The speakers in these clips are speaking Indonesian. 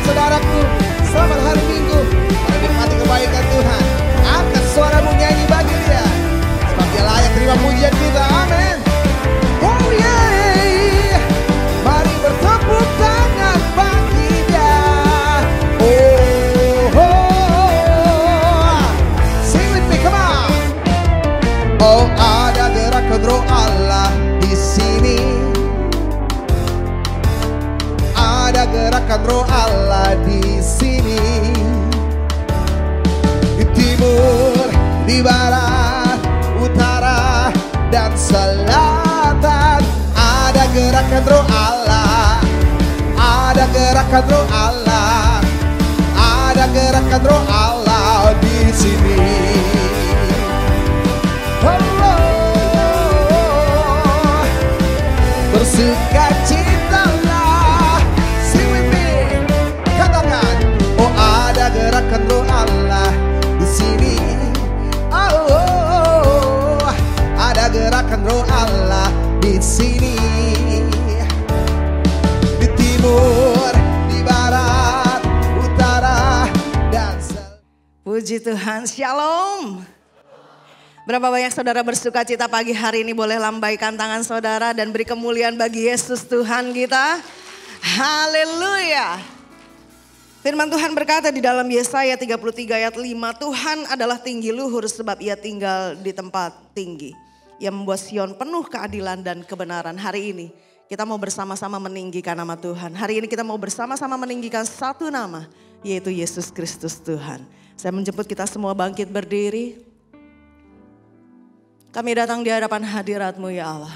saudaraku, selamat hari Minggu. Menikmati kebaikan Tuhan. Angkat suaramu nyanyi bagi Dia, sebab Dia layak terima pujian kita. Amin. Oh yeah. Mari bertepuk tangan bagi Dia. Sing with me, come on. Oh, ada gerakan roh Allah di sini. Ada gerakan roh Allah di sini. Di timur, di barat, utara, dan selatan. Ada gerakan roh Allah. Ada gerakan roh Allah. Ada gerakan roh Allah di sini. Bersukacitalah, sing with me, katakan, oh ada gerakan roh Allah di sini. Oh, ada gerakan roh Allah di sini. Di timur, di barat, utara, dan puji Tuhan, shalom. Berapa banyak saudara bersuka cita pagi hari ini, boleh lambaikan tangan saudara dan beri kemuliaan bagi Yesus Tuhan kita. Haleluya. Firman Tuhan berkata di dalam Yesaya 33 ayat 5, Tuhan adalah tinggi luhur sebab Ia tinggal di tempat tinggi. Ia membuat Sion penuh keadilan dan kebenaran. Hari ini kita mau bersama-sama meninggikan nama Tuhan. Hari ini kita mau bersama-sama meninggikan satu nama, yaitu Yesus Kristus Tuhan. Saya menjemput kita semua bangkit berdiri. Kami datang di hadapan hadirat-Mu ya Allah.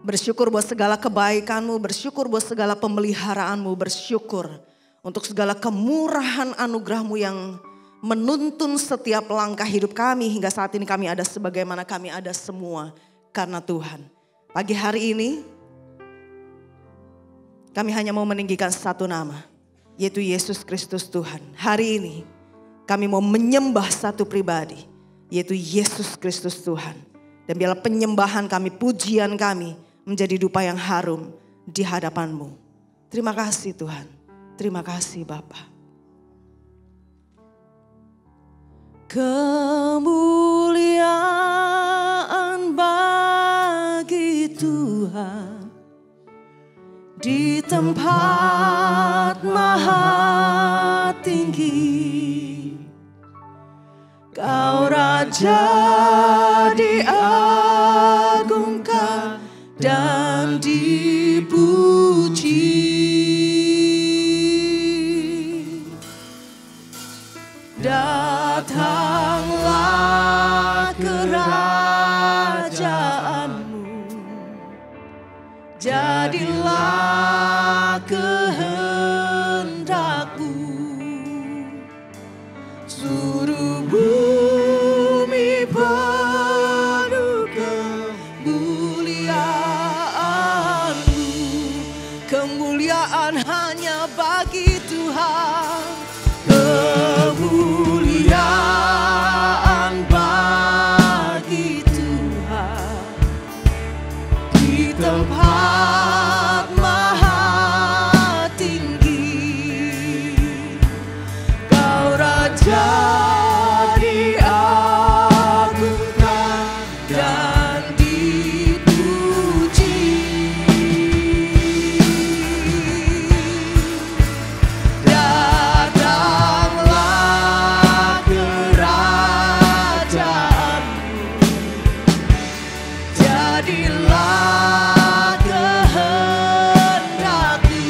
Bersyukur buat segala kebaikan-Mu, bersyukur buat segala pemeliharaan-Mu, bersyukur untuk segala kemurahan anugerah-Mu yang menuntun setiap langkah hidup kami hingga saat ini kami ada sebagaimana kami ada semua karena Tuhan. Pagi hari ini kami hanya mau meninggikan satu nama, yaitu Yesus Kristus Tuhan. Hari ini kami mau menyembah satu pribadi, yaitu Yesus Kristus Tuhan. Dan biarlah penyembahan kami, pujian kami menjadi dupa yang harum di hadapan-Mu. Terima kasih Tuhan, terima kasih Bapa. Kemuliaan bagi Tuhan di tempat maha tinggi. Kau Raja diagungkan dan dipuji. Datanglah kerajaan-Mu, jadilah kehendak-Mu. Suruh bumi penuh kemuliaan-Mu. Kemuliaan hanya bagi Tuhan. Kemuliaan bagi Tuhan di tempat maha tinggi. Kau Raja diagungkan dan dipuji. Datanglah kerajaan-Mu, jadilah kehendak-Mu.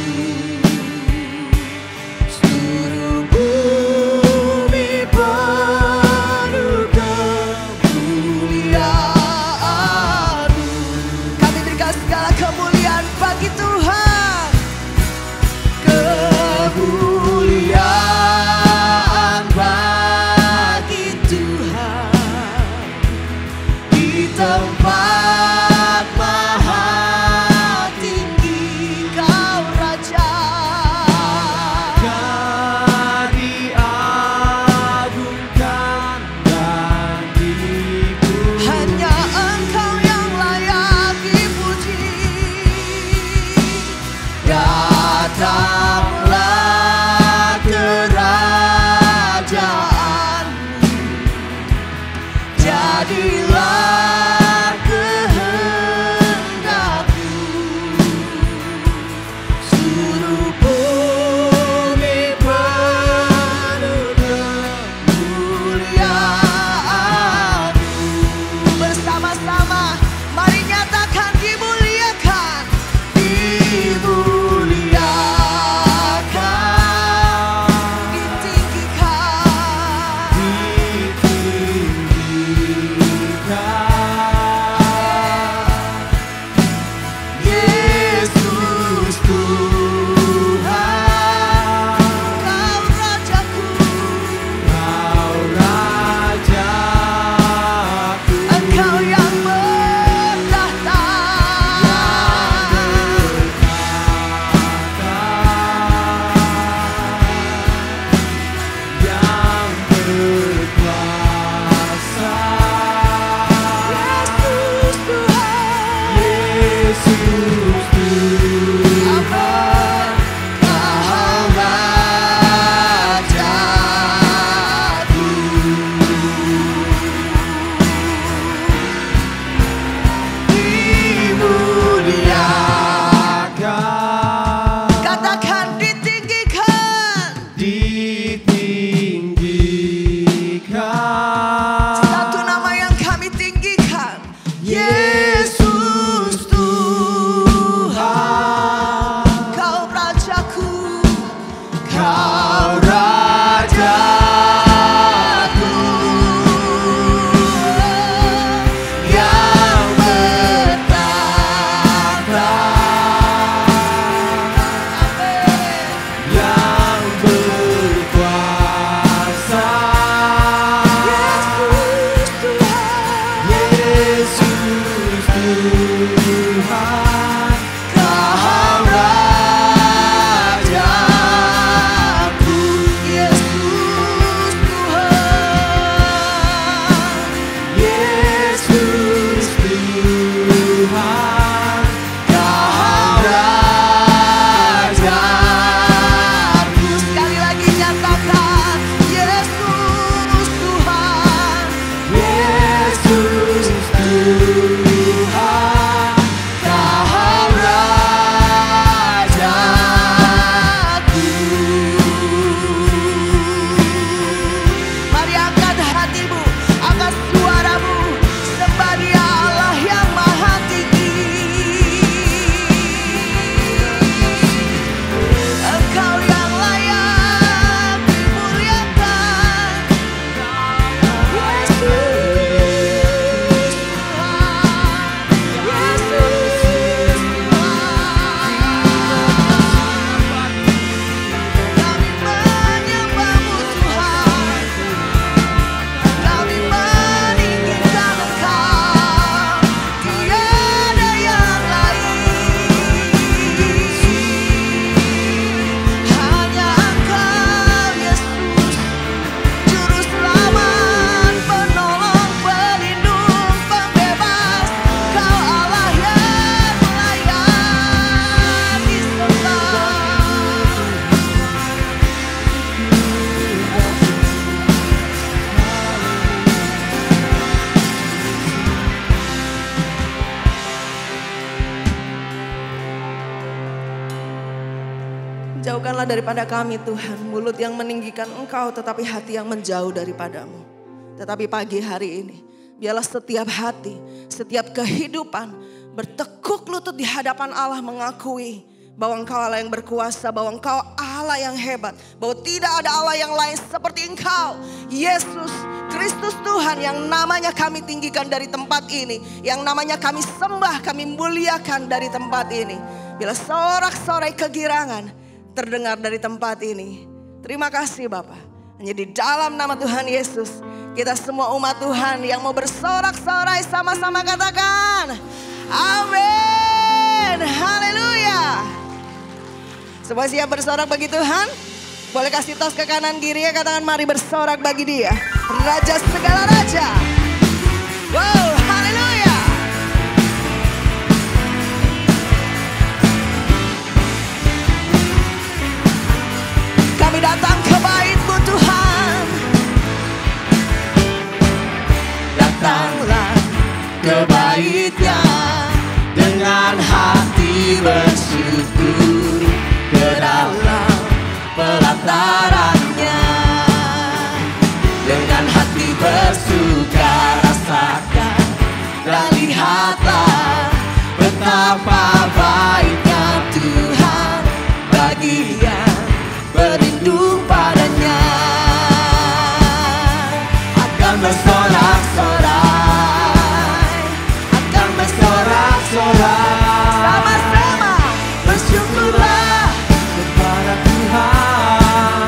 Seluruh bumi penuh kemuliaan-Mu. Kami berikan segala kemuliaan bagi Tuhan. Kemuliaan bagi Tuhan di tempat Jauhkanlah daripada kami Tuhan, mulut yang meninggikan Engkau tetapi hati yang menjauh daripadamu. Tetapi pagi hari ini, biarlah setiap hati, setiap kehidupan bertekuk lutut di hadapan Allah mengakui bahwa Engkau Allah yang berkuasa, bahwa Engkau Allah yang hebat, bahwa tidak ada Allah yang lain seperti Engkau. Yesus Kristus Tuhan yang namanya kami tinggikan dari tempat ini, yang namanya kami sembah, kami muliakan dari tempat ini. Bila sorak-sorai kegirangan terdengar dari tempat ini. Terima kasih Bapa. Hanya di dalam nama Tuhan Yesus, kita semua umat Tuhan yang mau bersorak-sorai sama-sama katakan amin. Haleluya. Semua siap bersorak bagi Tuhan? Boleh kasih tos ke kanan kirinya, katakan mari bersorak bagi Dia, Raja segala raja. Wow, haleluya. Kami datang ke bait-Mu Tuhan. Datanglah ke bait-Nya dengan hati bersyukur, ke dalam pelataran-Nya dengan hati bersuka rasakan dan lihatlah betapa baiknya Tuhan bagi yang berlindung padanya. Akan bersorak-sorai, akan bersorak-sorai, sama-sama bersyukurlah kepada Tuhan,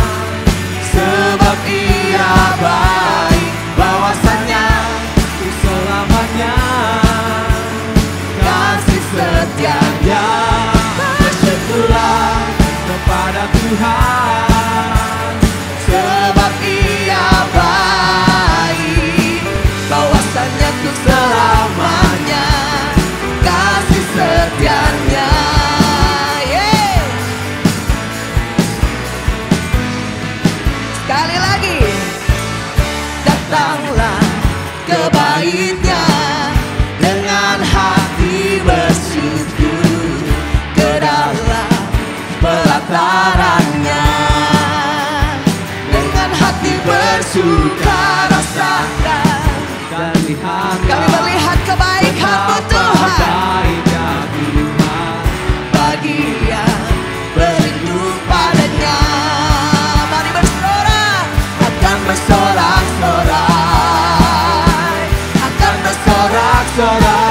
sebab Ia baik, bahwasanya untuk selamanya kasih setia-Nya. Bersyukurlah kepada Tuhan, sebab Ia baik, bahwasanya untuk selamanya kasih setia-Nya. Yeah. Sekali lagi, datanglah ke bait-Nya dengan hati bersyukur, ke dalam pelataran-Nya dengan hati bersuka rasakan dan lihat. Kami melihat kebaikan-Mu Tuhan, bagi yang berlindung padanya. Mari bersorak, akan bersorak-sorai, akan bersorak-sorai.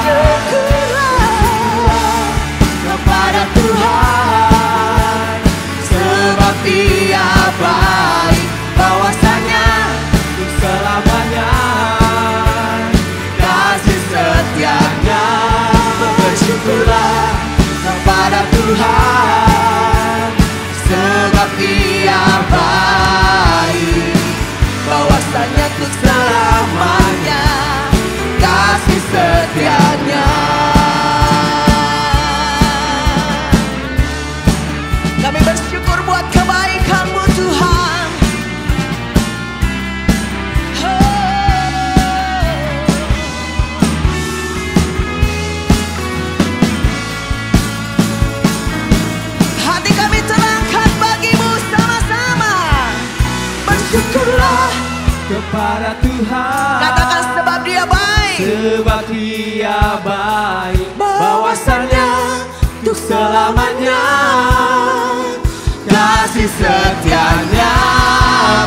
Bersyukurlah kepada Tuhan, sebab Ia baik, bahwasanya untuk selamanya kasih setia-Nya. Bersyukurlah kepada Tuhan, sebab Ia baik, bahwasanya untuk selamanya kasih setia-Nya. Kami bersyukur buat kebaikan-Mu Tuhan. Hati kami terangkat bagi-Mu sama-sama. Bersyukurlah kepada Tuhan, katakan sebab Dia baik, sebab Dia baik, bahwasanya untuk selamanya kasih setia-Nya.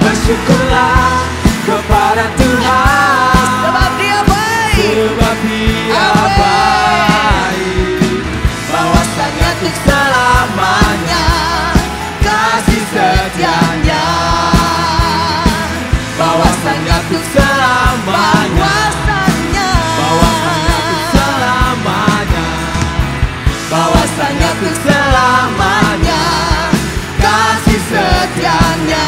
Bersyukurlah kepada Tuhan, sebab Dia baik, sebab Dia baik, bahwasanya untuk selamanya kasih setia-Nya. Bahwasanya untuk selamanya, bahwasanya untuk selamanya, bahwasanya untuk selamanya kasih setia-Nya.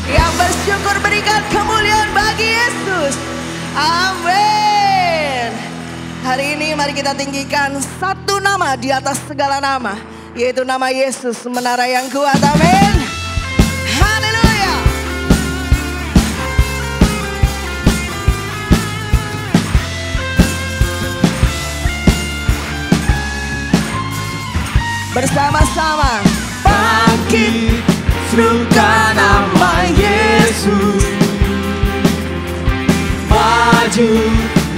Yang bersyukur berikan kemuliaan bagi Yesus. Amin. Hari ini mari kita tinggikan satu nama di atas segala nama, yaitu nama Yesus, menara yang kuat. Amin. Haleluya. Bersama-sama Bangkit, serukan nama Yesus. Maju,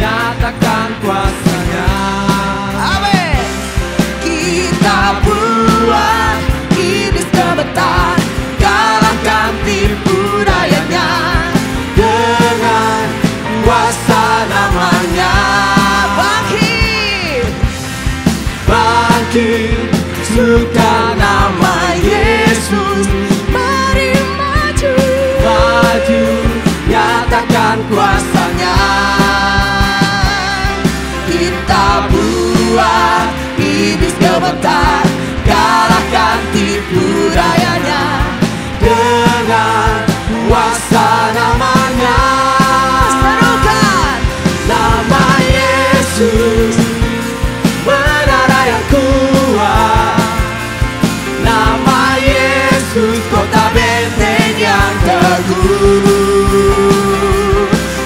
nyatakan kuasa-Nya. Amin. Kita buat iblis gemetar, kalahkan tipu dayanya dengan kuasa namanya. Bangkit. Bangkit, serukan nama Yesus. Mari maju. Maju, nyatakan kuasa-Nya. Kita buat iblis gemetar, kalahkan tipu dayanya dengan kuasa namanya. Serukan Nama Yesus, menara yang kuat. Nama Yesus, kota benteng yang teguh.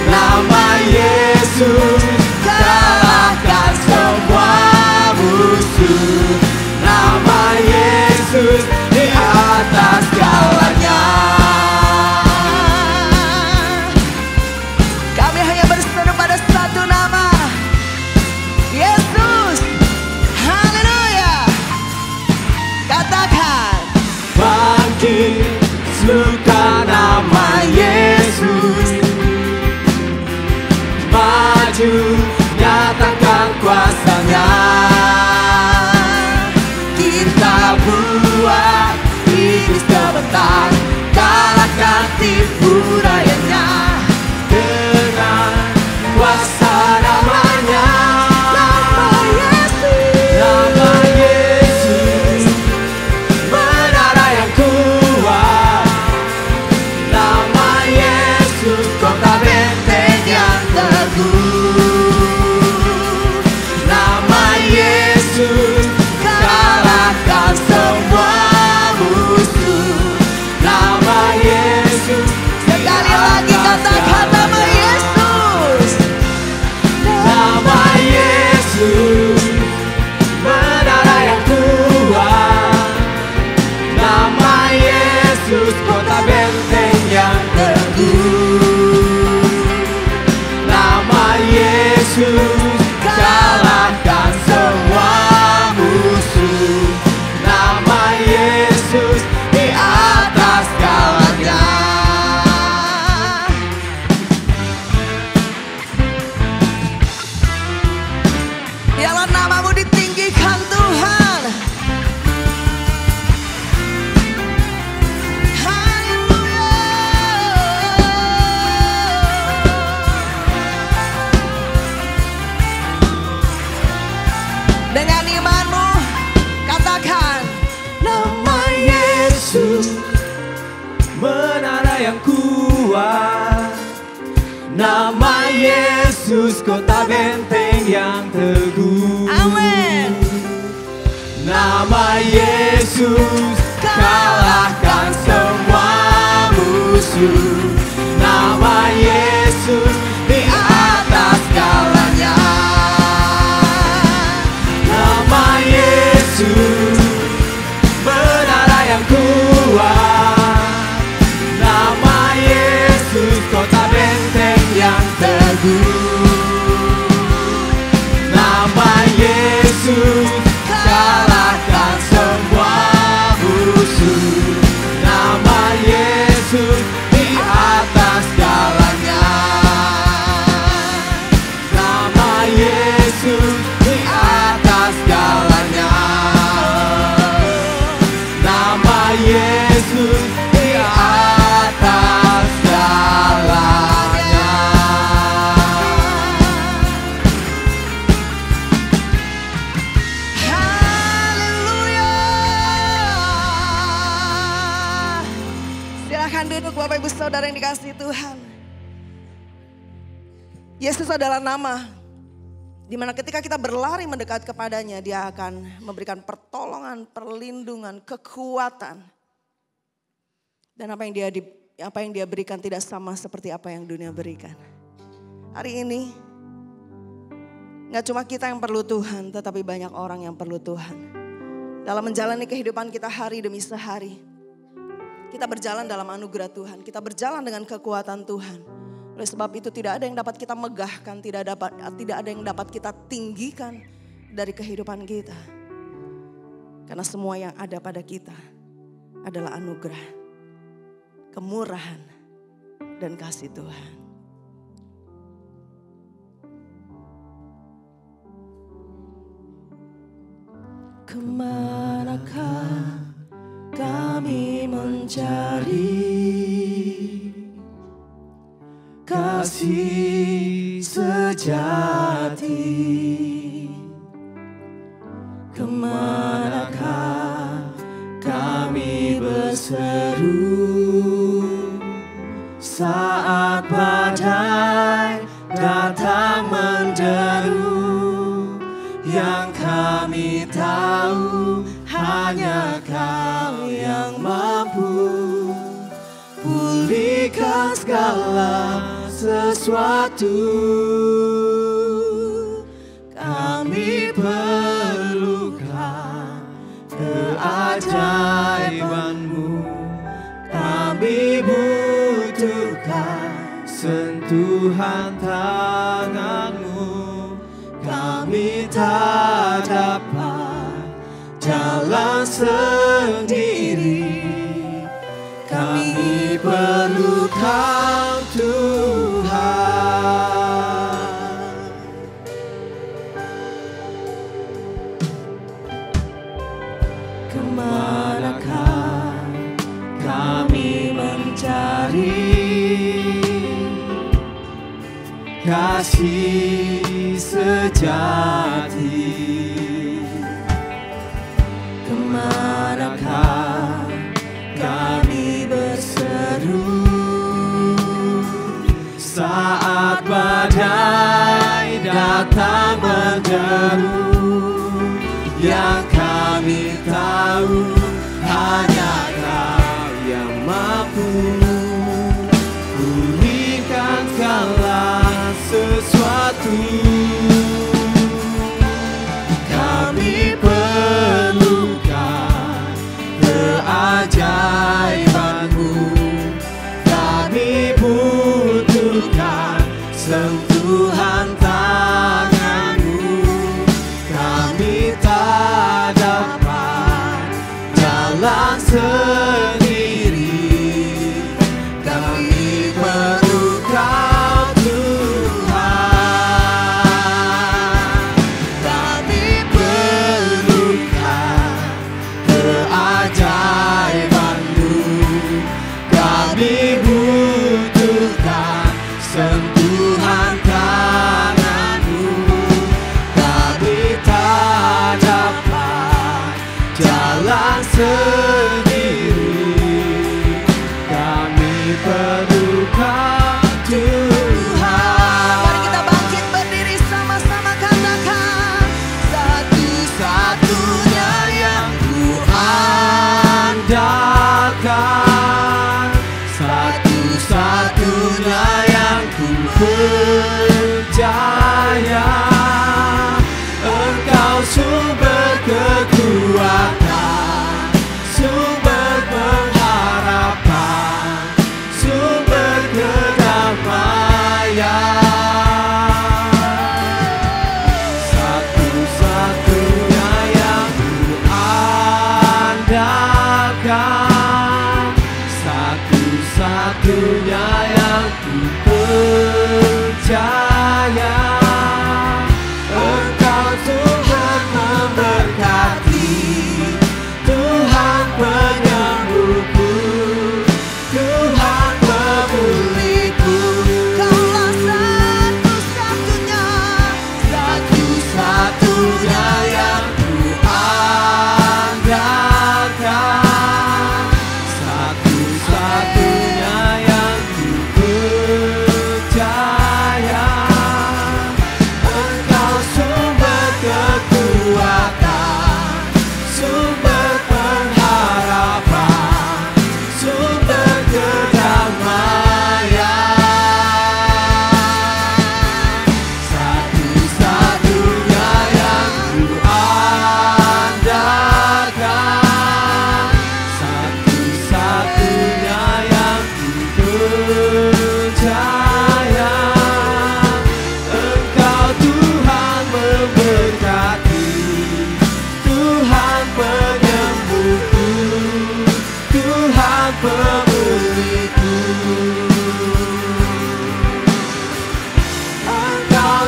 Nama Yesus, kalahkan semua musuh. Nama Yesus, di atas segalanya. kami hanya berseru pada satu nama, Yesus. Haleluya. Katakan Bangkit, serukan nama Yesus. Maju, nyatakan kuasa-Nya. Kita buat iblis gemetar, kalahkan tipu dayanya dengan kuasa namanya. nama Yesus. Nama Yesus, menara yang kuat. Nama Yesus, kota benteng yang teguh. Nama Yesus, kalahkan semua musuh. Nama Yesus, Sekali lagi katakan nama Yesus. Nama Yesus, menara yang kuat. Nama Yesus, kota benteng yang teguh. Nama Yesus, kalahkan semua musuh. Nama Yesus, di atas segalanya. Biarlah namamu ditinggikan Tuhan. Haleluya. Dengan imanmu katakan Nama Yesus, menara yang kuat. Nama Yesus, kota benteng yang teguh. amin. Nama Yesus, kalahkan semua musuh. Nama Yesus, di atas segalanya. Nama Yesus, menara yang kuat. Nama Yesus, kota benteng yang teguh. Nama Yesus, kalahkan semua musuh. Nama Yesus, di atas segalanya. Nama Yesus, di atas segalanya. Nama Yesus, di atas segalanya. Haleluya. Silakan duduk Bapak Ibu Saudara yang dikasihi Tuhan. Yesus adalah nama di mana ketika kita berlari mendekat kepadanya, dia akan memberikan pertolongan, perlindungan, kekuatan. Dan apa yang dia berikan tidak sama seperti apa yang dunia berikan. Hari ini gak cuma kita yang perlu Tuhan, tetapi banyak orang yang perlu Tuhan. dalam menjalani kehidupan kita hari demi sehari. Kita berjalan dalam anugerah Tuhan, kita berjalan dengan kekuatan Tuhan. Oleh sebab itu tidak ada yang dapat kita megahkan, tidak ada yang dapat kita tinggikan dari kehidupan kita. Karena semua yang ada pada kita adalah anugerah, kemurahan, dan kasih Tuhan. Kemanakah kami mencari kasih sejati? Kemanakah kami berseru saat badai datang menderu? Yang kami tahu hanya Kau yang mampu pulihkan segala sesuatu. Kami perlukan keajaiban-Mu, kami butuhkan sentuhan tangan-Mu. Kami tak dapat jalan sendiri, kami perlukan Tuhan. Kemanakah kami mencari kasih sejati? Kemanakah kami berseru saat badai datang menderu? Yang kami tahu hanya Kau yang mampu pulihkan segala sesuatu. Kami perlukan keajaiban-Mu, kami butuhkan sentuhan tangan-Mu. Kami tak dapat jalan sendiri, kami perlukan Tuhan. Kami perlukan keajaiban-Mu, kami butuhkan sentuhan tangan-Mu.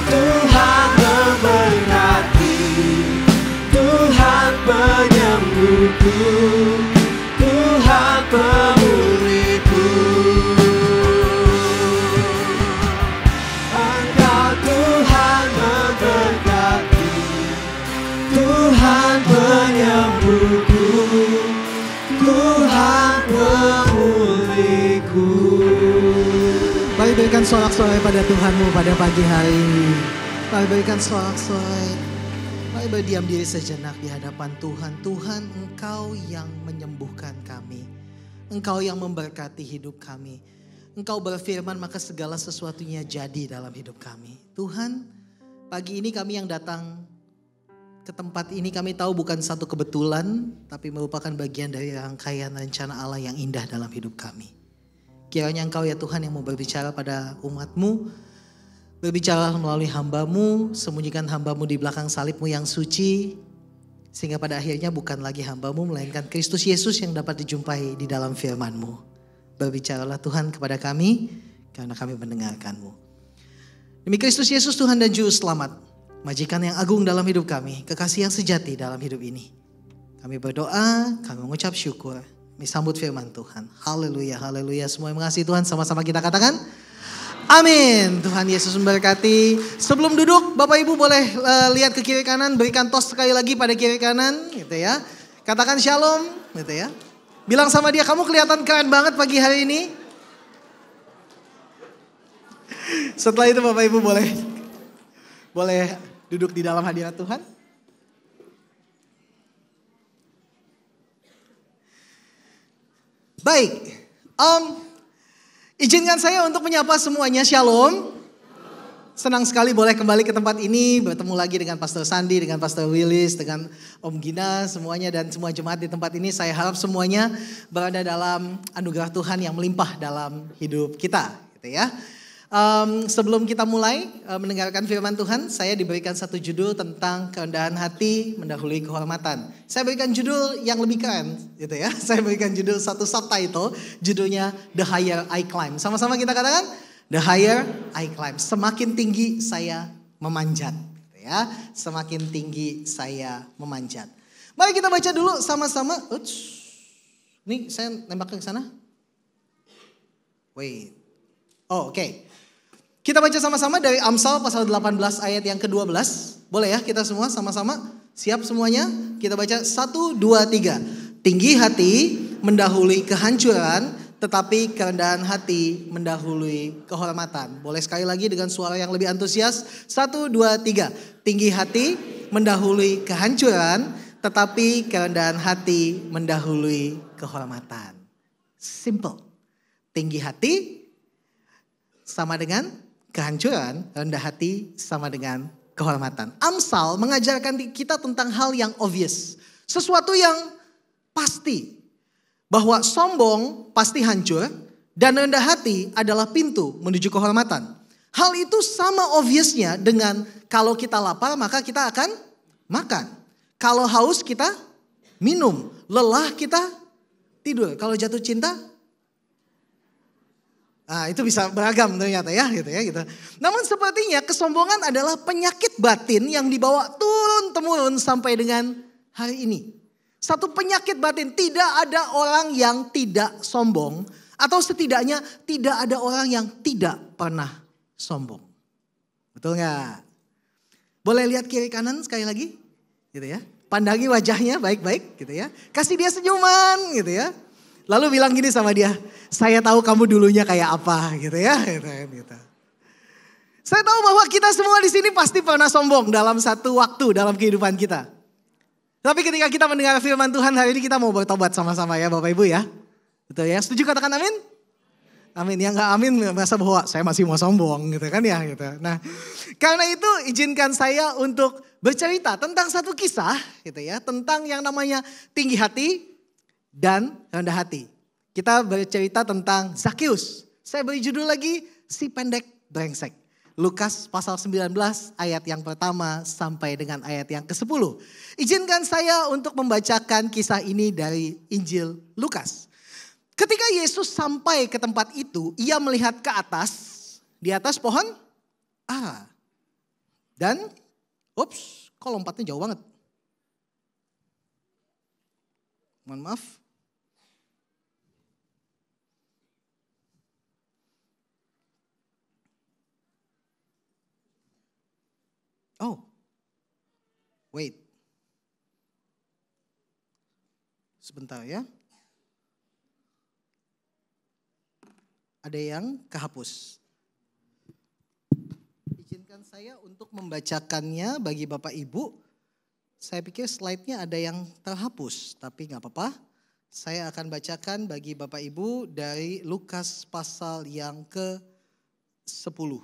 Tuhan memberkati, Tuhan penyembuhku, Tuhan pemulihku. Engkau Tuhan memberkati, Tuhan penyembuhku, Tuhan pemulihku. Mari berikan sorak-sorai pada Tuhanmu pada pagi hari ini. Mari berikan sorak-sorai. Mari berdiam diri sejenak di hadapan Tuhan. Tuhan, Engkau yang menyembuhkan kami. Engkau yang memberkati hidup kami. Engkau berfirman maka segala sesuatunya jadi dalam hidup kami. Tuhan, pagi ini kami yang datang ke tempat ini kami tahu bukan satu kebetulan, tapi merupakan bagian dari rangkaian rencana Allah yang indah dalam hidup kami. Kiranya Engkau ya Tuhan yang mau berbicara pada umat-Mu, berbicara melalui hamba-Mu, sembunyikan hamba-Mu di belakang salib-Mu yang suci, sehingga pada akhirnya bukan lagi hamba-Mu, melainkan Kristus Yesus yang dapat dijumpai di dalam firman-Mu. Berbicaralah Tuhan kepada kami, karena kami mendengarkan-Mu. Demi Kristus Yesus Tuhan dan Juru Selamat, majikan yang agung dalam hidup kami, kekasih yang sejati dalam hidup ini. Kami berdoa, kami mengucap syukur. Kami sambut firman Tuhan. Haleluya, haleluya. Semua yang mengasihi Tuhan sama-sama kita katakan. Amin. Tuhan Yesus memberkati. Sebelum duduk, Bapak Ibu boleh lihat ke kiri kanan. Berikan tos sekali lagi pada kiri kanan. Gitu ya. Katakan shalom. Gitu ya. Bilang sama dia, kamu kelihatan keren banget pagi hari ini. Setelah itu Bapak Ibu boleh duduk di dalam hadirat Tuhan. Baik, izinkan saya untuk menyapa semuanya, shalom. Senang sekali boleh kembali ke tempat ini, bertemu lagi dengan Pastor Sandi, dengan Pastor Willis, dengan Om Gina, semuanya dan semua jemaat di tempat ini. Saya harap semuanya berada dalam anugerah Tuhan yang melimpah dalam hidup kita, gitu ya. Sebelum kita mulai mendengarkan firman Tuhan, saya diberikan satu judul tentang kerendahan hati mendahului kehormatan. Saya berikan judul yang lebih keren, gitu ya. Saya berikan judul satu subtitle, judulnya The Higher I Climb. Sama-sama kita katakan, The Higher I Climb. Semakin tinggi saya memanjat, gitu ya. Semakin tinggi saya memanjat. Mari kita baca dulu sama-sama. Nih saya nembak ke sana. Wait. Oh, oke. Kita baca sama-sama dari Amsal pasal 18 ayat yang ke-12. Boleh ya kita semua sama-sama? Siap semuanya? Kita baca 1, 2, 3. Tinggi hati mendahului kehancuran, tetapi kerendahan hati mendahului kehormatan. Boleh sekali lagi dengan suara yang lebih antusias. 1, 2, 3. Tinggi hati mendahului kehancuran, tetapi kerendahan hati mendahului kehormatan. Simple. Tinggi hati sama dengan kehancuran, rendah hati sama dengan kehormatan. Amsal mengajarkan kita tentang hal yang obvious. Sesuatu yang pasti. Bahwa sombong pasti hancur dan rendah hati adalah pintu menuju kehormatan. Hal itu sama obviousnya dengan kalau kita lapar maka kita akan makan. Kalau haus kita minum. Lelah kita tidur. Kalau jatuh cinta, itu bisa beragam ternyata ya gitu. Namun sepertinya kesombongan adalah penyakit batin yang dibawa turun-temurun sampai dengan hari ini. Satu penyakit batin, tidak ada orang yang tidak sombong. Atau setidaknya tidak ada orang yang tidak pernah sombong. Betul gak? Boleh lihat kiri kanan sekali lagi gitu ya. Pandangi wajahnya baik-baik gitu ya. Kasih dia senyuman gitu ya. Lalu bilang gini sama dia, saya tahu kamu dulunya kayak apa gitu ya. Gitu. Saya tahu bahwa kita semua di sini pasti pernah sombong dalam satu waktu dalam kehidupan kita. Tapi ketika kita mendengar firman Tuhan hari ini kita mau bertobat sama-sama ya Bapak Ibu ya. Betul ya, setuju katakan amin? Amin, yang gak amin merasa bahwa saya masih mau sombong gitu kan ya. Gitu. Nah karena itu izinkan saya untuk bercerita tentang satu kisah gitu ya. Tentang yang namanya tinggi hati dan rendah hati. Kita bercerita tentang Zakheus. Saya beri judul lagi, si pendek brengsek. Lukas pasal 19 ayat yang pertama sampai dengan ayat yang ke-10. Izinkan saya untuk membacakan kisah ini dari Injil Lukas. Ketika Yesus sampai ke tempat itu, ia melihat ke atas, di atas pohon ara. Dan, kok lompatnya jauh banget. Mohon maaf. Oh, wait. Sebentar ya. Ada yang kehapus. Izinkan saya untuk membacakannya bagi Bapak Ibu. Saya pikir slide-nya ada yang terhapus, tapi gak apa-apa. Saya akan bacakan bagi Bapak Ibu dari Lukas pasal yang ke-10.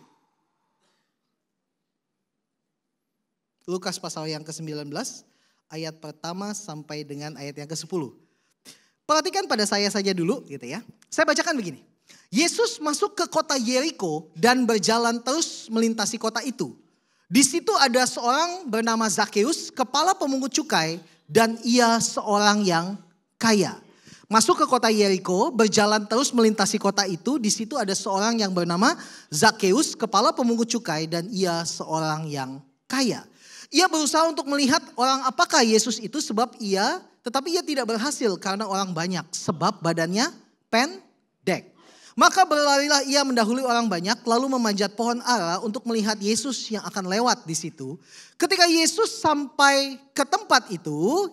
Lukas pasal yang ke-19, ayat pertama sampai dengan ayat yang ke-10. Perhatikan pada saya saja dulu gitu ya. Saya bacakan begini. Yesus masuk ke kota Yeriko dan berjalan terus melintasi kota itu. Di situ ada seorang bernama Zakheus, kepala pemungut cukai, dan ia seorang yang kaya. Masuk ke kota Yeriko, berjalan terus melintasi kota itu. Di situ ada seorang yang bernama Zakheus, kepala pemungut cukai, dan ia seorang yang kaya. Ia berusaha untuk melihat orang apakah Yesus itu tetapi ia tidak berhasil karena orang banyak sebab badannya pendek. Maka berlarilah ia mendahului orang banyak lalu memanjat pohon ara untuk melihat Yesus yang akan lewat di situ. Ketika Yesus sampai ke tempat itu,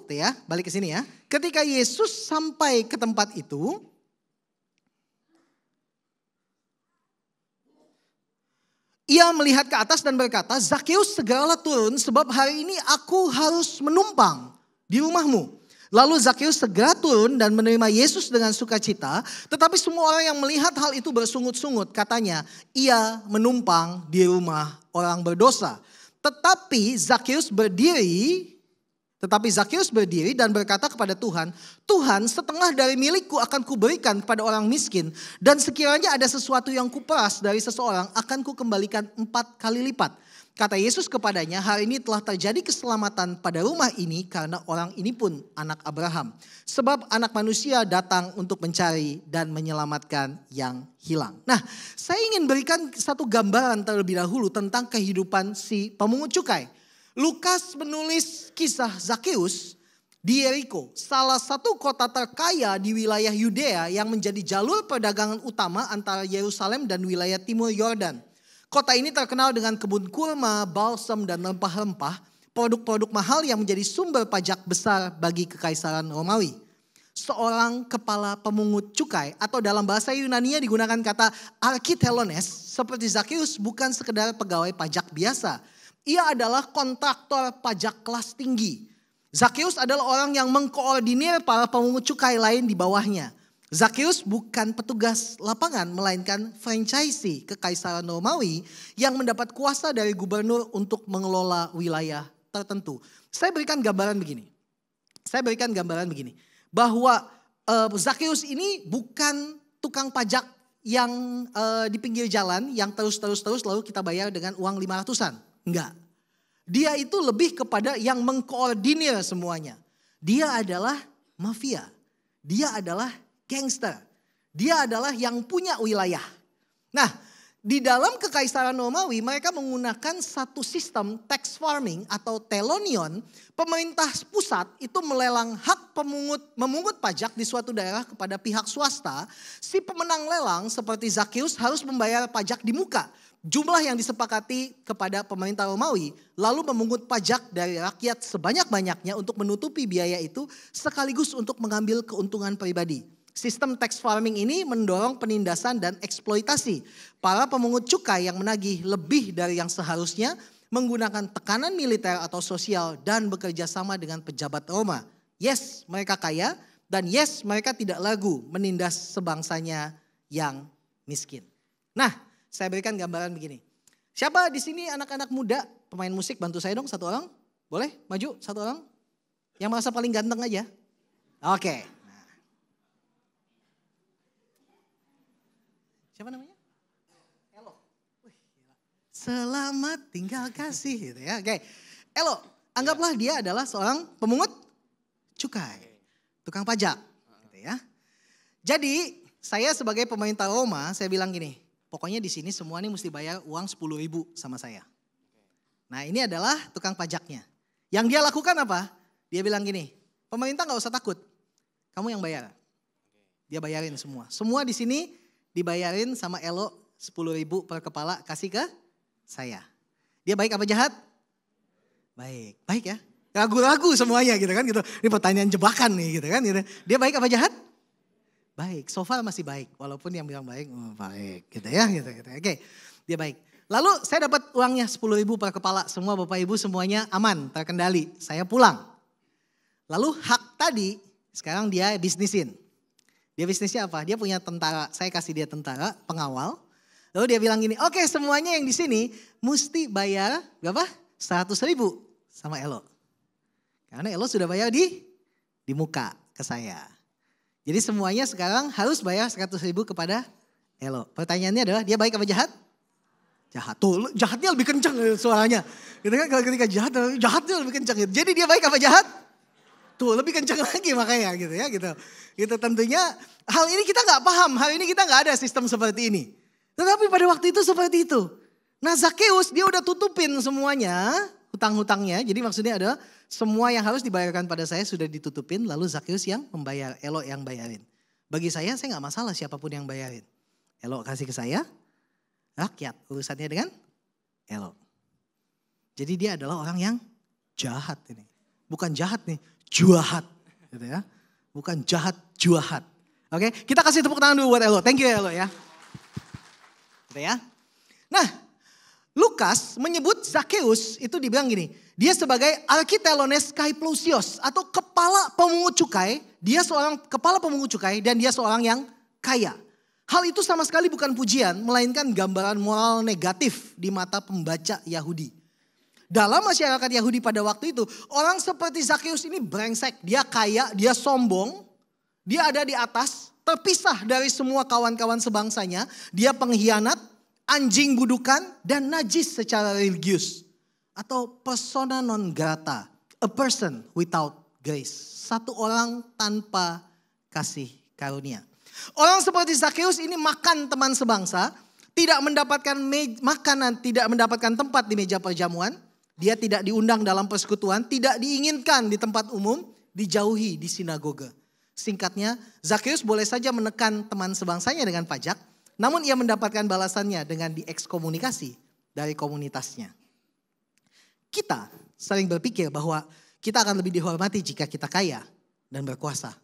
balik ke sini ya. Ketika Yesus sampai ke tempat itu, ia melihat ke atas dan berkata, Zakheus segeralah turun sebab hari ini aku harus menumpang di rumahmu. Lalu Zakheus segera turun dan menerima Yesus dengan sukacita. Tetapi semua orang yang melihat hal itu bersungut-sungut. Katanya, ia menumpang di rumah orang berdosa. Tetapi Zakheus berdiri dan berkata kepada Tuhan, Tuhan, setengah dari milikku akan kuberikan kepada orang miskin. Dan sekiranya ada sesuatu yang kuperas dari seseorang, akan kukembalikan 4 kali lipat. Kata Yesus kepadanya, hari ini telah terjadi keselamatan pada rumah ini karena orang ini pun anak Abraham. Sebab anak manusia datang untuk mencari dan menyelamatkan yang hilang. Nah, saya ingin berikan satu gambaran terlebih dahulu tentang kehidupan si pemungut cukai. Lukas menulis kisah Zakheus di Yeriko, salah satu kota terkaya di wilayah Yudea yang menjadi jalur perdagangan utama antara Yerusalem dan wilayah timur Yordan. Kota ini terkenal dengan kebun kurma, balsam, dan rempah-rempah, produk-produk mahal yang menjadi sumber pajak besar bagi Kekaisaran Romawi. Seorang kepala pemungut cukai atau dalam bahasa Yunani digunakan kata arkitelones, seperti Zakheus bukan sekedar pegawai pajak biasa. Ia adalah kontraktor pajak kelas tinggi. Zakheus adalah orang yang mengkoordinir para pemungut cukai lain di bawahnya. Zakheus bukan petugas lapangan melainkan franchisee Kekaisaran Romawi yang mendapat kuasa dari gubernur untuk mengelola wilayah tertentu. Saya berikan gambaran begini. Bahwa Zakheus ini bukan tukang pajak yang di pinggir jalan yang terus lalu kita bayar dengan uang 500-an. Enggak. Dia itu lebih kepada yang mengkoordinir semuanya. Dia adalah mafia. Dia adalah gangster. Dia adalah yang punya wilayah. Nah, di dalam Kekaisaran Romawi mereka menggunakan satu sistem tax farming atau telonion. Pemerintah pusat itu melelang hak memungut pajak di suatu daerah kepada pihak swasta. Si pemenang lelang seperti Zakheus harus membayar pajak di muka. Jumlah yang disepakati kepada pemerintah Romawi, lalu memungut pajak dari rakyat sebanyak-banyaknya untuk menutupi biaya itu sekaligus untuk mengambil keuntungan pribadi. Sistem tax farming ini mendorong penindasan dan eksploitasi. Para pemungut cukai yang menagih lebih dari yang seharusnya menggunakan tekanan militer atau sosial dan bekerja sama dengan pejabat Roma. Yes, mereka kaya dan yes, mereka tidak ragu menindas sebangsanya yang miskin. Nah, saya berikan gambaran begini. Siapa di sini anak-anak muda pemain musik, bantu saya dong satu orang. Boleh maju satu orang? Yang merasa paling ganteng aja. Oke. Nah. Siapa namanya? Elo. Selamat tinggal kasih gitu ya. Oke. Elo, anggaplah dia adalah seorang pemungut cukai. Tukang pajak gitu ya. Jadi saya sebagai pemerintah Roma, saya bilang gini. Pokoknya di sini semua nih mesti bayar uang 10.000 sama saya. Nah ini adalah tukang pajaknya. Yang dia lakukan apa? Dia bilang gini, pemerintah gak usah takut, kamu yang bayar. Dia bayarin semua. Semua di sini dibayarin sama Elo 10.000 per kepala kasih ke saya. Dia baik apa jahat? Baik, baik ya. Ragu-ragu semuanya gitu kan. Gitu. Ini pertanyaan jebakan nih gitu kan. Gitu. Dia baik apa jahat? Baik, so far masih baik. Walaupun yang bilang baik, baik gitu ya. Gitu. Oke, dia baik. Lalu saya dapat uangnya 10.000 per kepala. Semua Bapak Ibu semuanya aman, terkendali. Saya pulang. Lalu hak tadi sekarang dia bisnisin. Dia bisnisnya apa? Dia punya tentara, saya kasih dia tentara, pengawal. Lalu dia bilang gini, oke semuanya yang di sini mesti bayar berapa? 100.000 sama Elo. Karena Elo sudah bayar di muka ke saya. Jadi semuanya sekarang harus bayar 100.000 kepada Elo. Pertanyaannya adalah dia baik apa jahat? Jahat. Tuh jahatnya lebih kencang suaranya. Gitu kan kalau ketika jahatnya lebih kencang. Jadi dia baik apa jahat? Tuh lebih kencang lagi makanya gitu ya gitu. Gitu tentunya hal ini kita gak paham, hal ini kita gak ada sistem seperti ini. Tetapi pada waktu itu seperti itu. Nah Zakheus dia udah tutupin semuanya hutang-hutangnya. Jadi maksudnya adalah semua yang harus dibayarkan pada saya sudah ditutupin. Lalu Zakheus yang membayar, Elo yang bayarin. Bagi saya gak masalah siapapun yang bayarin. Elo kasih ke saya, rakyat urusannya dengan Elo. Jadi dia adalah orang yang jahat ini. Bukan jahat nih, jahat gitu ya. Bukan jahat, jahat. Oke, kita kasih tepuk tangan dulu buat Elo. Thank you Elo ya. Gitu ya. Nah, Lukas menyebut Zakheus itu dibilang gini. Dia sebagai Arkitelones Kaiplosios atau kepala pemungut cukai. Dia seorang kepala pemungut cukai dan dia seorang yang kaya. Hal itu sama sekali bukan pujian, melainkan gambaran moral negatif di mata pembaca Yahudi. Dalam masyarakat Yahudi pada waktu itu, orang seperti Zakheus ini brengsek. Dia kaya, dia sombong, dia ada di atas, terpisah dari semua kawan-kawan sebangsanya. Dia pengkhianat, anjing budukan, dan najis secara religius. Atau persona non grata, a person without grace. Satu orang tanpa kasih karunia. Orang seperti Zakheus ini makan teman sebangsa, tidak mendapatkan makanan, tidak mendapatkan tempat di meja perjamuan. Dia tidak diundang dalam persekutuan, tidak diinginkan di tempat umum, dijauhi di sinagoga. Singkatnya, Zakheus boleh saja menekan teman sebangsanya dengan pajak, namun ia mendapatkan balasannya dengan diekskomunikasi dari komunitasnya. Kita sering berpikir bahwa kita akan lebih dihormati jika kita kaya dan berkuasa.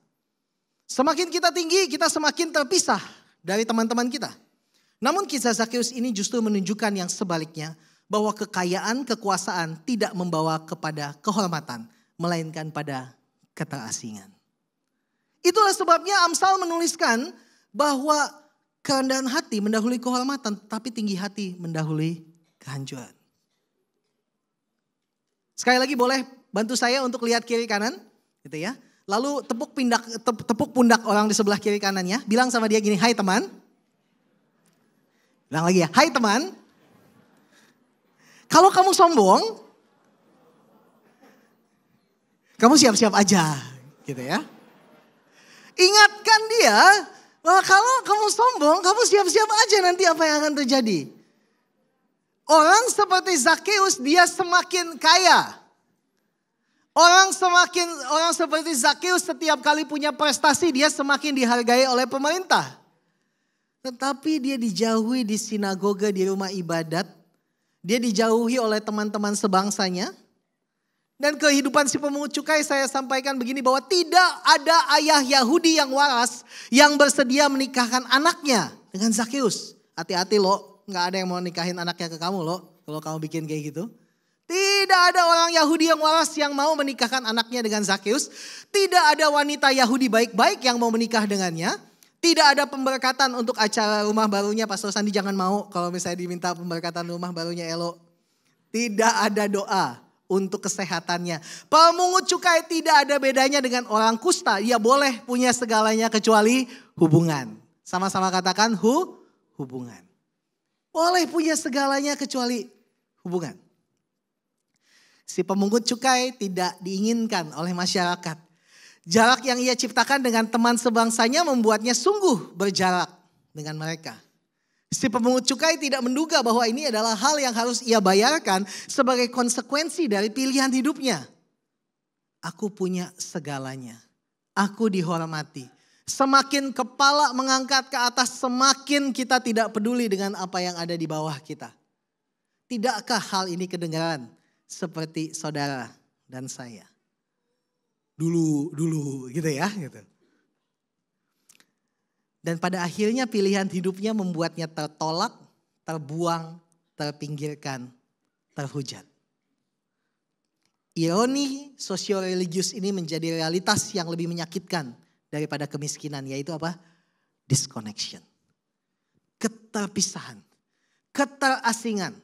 Semakin kita tinggi, kita semakin terpisah dari teman-teman kita. Namun kisah Zakheus ini justru menunjukkan yang sebaliknya, bahwa kekayaan, kekuasaan tidak membawa kepada kehormatan, melainkan pada keterasingan. Itulah sebabnya Amsal menuliskan bahwa kerendahan hati mendahului kehormatan, tapi tinggi hati mendahului kehancuran. Sekali lagi boleh bantu saya untuk lihat kiri kanan, gitu ya. Lalu tepuk pundak orang di sebelah kiri kanannya, bilang sama dia gini, hai teman. Bilang lagi ya, hai teman. Kalau kamu sombong, kamu siap-siap aja gitu ya. Ingatkan dia bahwa kalau kamu sombong, kamu siap-siap aja nanti apa yang akan terjadi. Orang seperti Zakheus dia semakin kaya. Orang seperti Zakheus setiap kali punya prestasi dia semakin dihargai oleh pemerintah. Tetapi dia dijauhi di sinagoga, di rumah ibadat. Dia dijauhi oleh teman-teman sebangsanya. Dan kehidupan si pemungut cukai saya sampaikan begini bahwa tidak ada ayah Yahudi yang waras yang bersedia menikahkan anaknya dengan Zakheus. Hati-hati lo, gak ada yang mau nikahin anaknya ke kamu lo kalau kamu bikin kayak gitu. Tidak ada orang Yahudi yang waras yang mau menikahkan anaknya dengan Zakheus. Tidak ada wanita Yahudi baik-baik yang mau menikah dengannya. Tidak ada pemberkatan untuk acara rumah barunya. Pastor Sandi jangan mau kalau misalnya diminta pemberkatan rumah barunya Elo. Tidak ada doa untuk kesehatannya. Pemungut cukai tidak ada bedanya dengan orang kusta. Ia boleh punya segalanya kecuali hubungan. Sama-sama katakan hubungan. Boleh punya segalanya kecuali hubungan. Si pemungut cukai tidak diinginkan oleh masyarakat. Jarak yang ia ciptakan dengan teman sebangsanya membuatnya sungguh berjarak dengan mereka. Si pemungut cukai tidak menduga bahwa ini adalah hal yang harus ia bayarkan sebagai konsekuensi dari pilihan hidupnya. Aku punya segalanya. Aku dihormati. Semakin kepala mengangkat ke atas, semakin kita tidak peduli dengan apa yang ada di bawah kita. Tidakkah hal ini kedengaran seperti saudara dan saya? Dulu gitu ya. Gitu. Dan pada akhirnya pilihan hidupnya membuatnya tertolak, terbuang, terpinggirkan, terhujat. Ironi sosio-religius ini menjadi realitas yang lebih menyakitkan daripada kemiskinan, yaitu apa? Disconnection. Keterpisahan, keterasingan.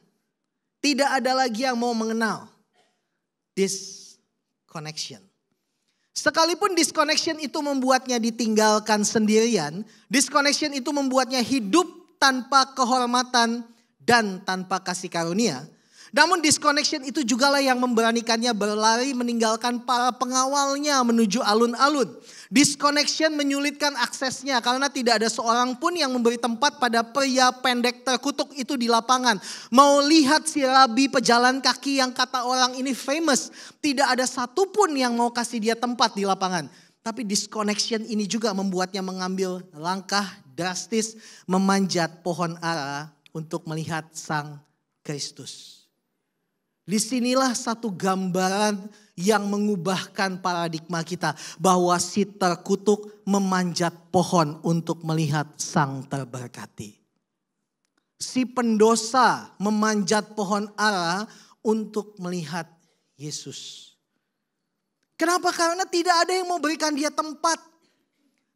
Tidak ada lagi yang mau mengenal. Disconnection. Sekalipun disconnection itu membuatnya ditinggalkan sendirian, disconnection itu membuatnya hidup tanpa kehormatan dan tanpa kasih karunia. Namun disconnection itu jugalah yang memberanikannya berlari meninggalkan para pengawalnya menuju alun-alun. Disconnection menyulitkan aksesnya karena tidak ada seorang pun yang memberi tempat pada pria pendek terkutuk itu di lapangan. Mau lihat si rabi pejalan kaki yang kata orang ini famous. Tidak ada satupun yang mau kasih dia tempat di lapangan. Tapi disconnection ini juga membuatnya mengambil langkah drastis memanjat pohon ara untuk melihat Sang Kristus. Disinilah satu gambaran yang mengubahkan paradigma kita. Bahwa si terkutuk memanjat pohon untuk melihat Sang terberkati. Si pendosa memanjat pohon ara untuk melihat Yesus. Kenapa? Karena tidak ada yang mau berikan dia tempat.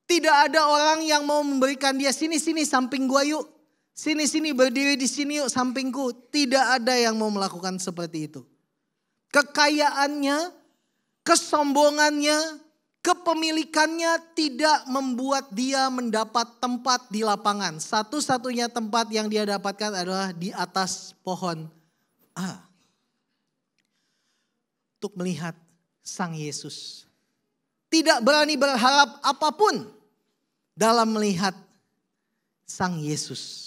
Tidak ada orang yang mau memberikan dia sini samping gua yuk. Sini berdiri di sini yuk sampingku. Tidak ada yang mau melakukan seperti itu. Kekayaannya, kesombongannya, kepemilikannya tidak membuat dia mendapat tempat di lapangan. Satu-satunya tempat yang dia dapatkan adalah di atas pohon ara. Untuk melihat Sang Yesus. Tidak berani berharap apapun dalam melihat Sang Yesus.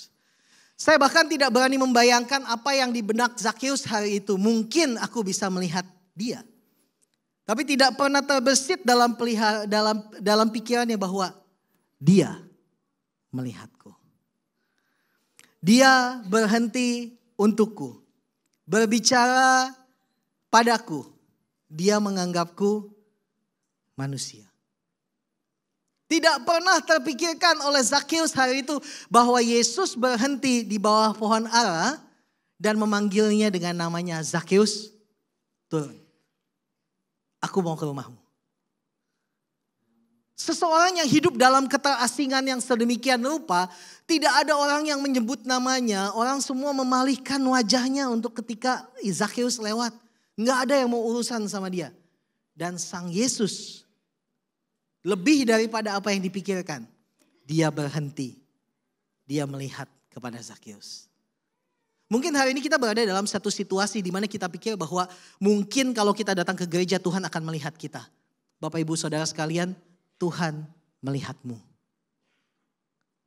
Saya bahkan tidak berani membayangkan apa yang di benak Zakheus hari itu. Mungkin aku bisa melihat dia. Tapi tidak pernah terbersit dalam pikirannya bahwa dia melihatku. Dia berhenti untukku. Berbicara padaku. Dia menganggapku manusia. Tidak pernah terpikirkan oleh Zakheus hari itu bahwa Yesus berhenti di bawah pohon ara dan memanggilnya dengan namanya, Zakheus, turun. Aku mau ke rumahmu. Seseorang yang hidup dalam keterasingan yang sedemikian rupa, tidak ada orang yang menyebut namanya, orang semua memalihkan wajahnya untuk ketika Zakheus lewat. Nggak ada yang mau urusan sama dia. Dan Sang Yesus lebih daripada apa yang dipikirkan. Dia berhenti. Dia melihat kepada Zakheus. Mungkin hari ini kita berada dalam satu situasi di mana kita pikir bahwa mungkin kalau kita datang ke gereja Tuhan akan melihat kita. Bapak Ibu Saudara sekalian, Tuhan melihatmu.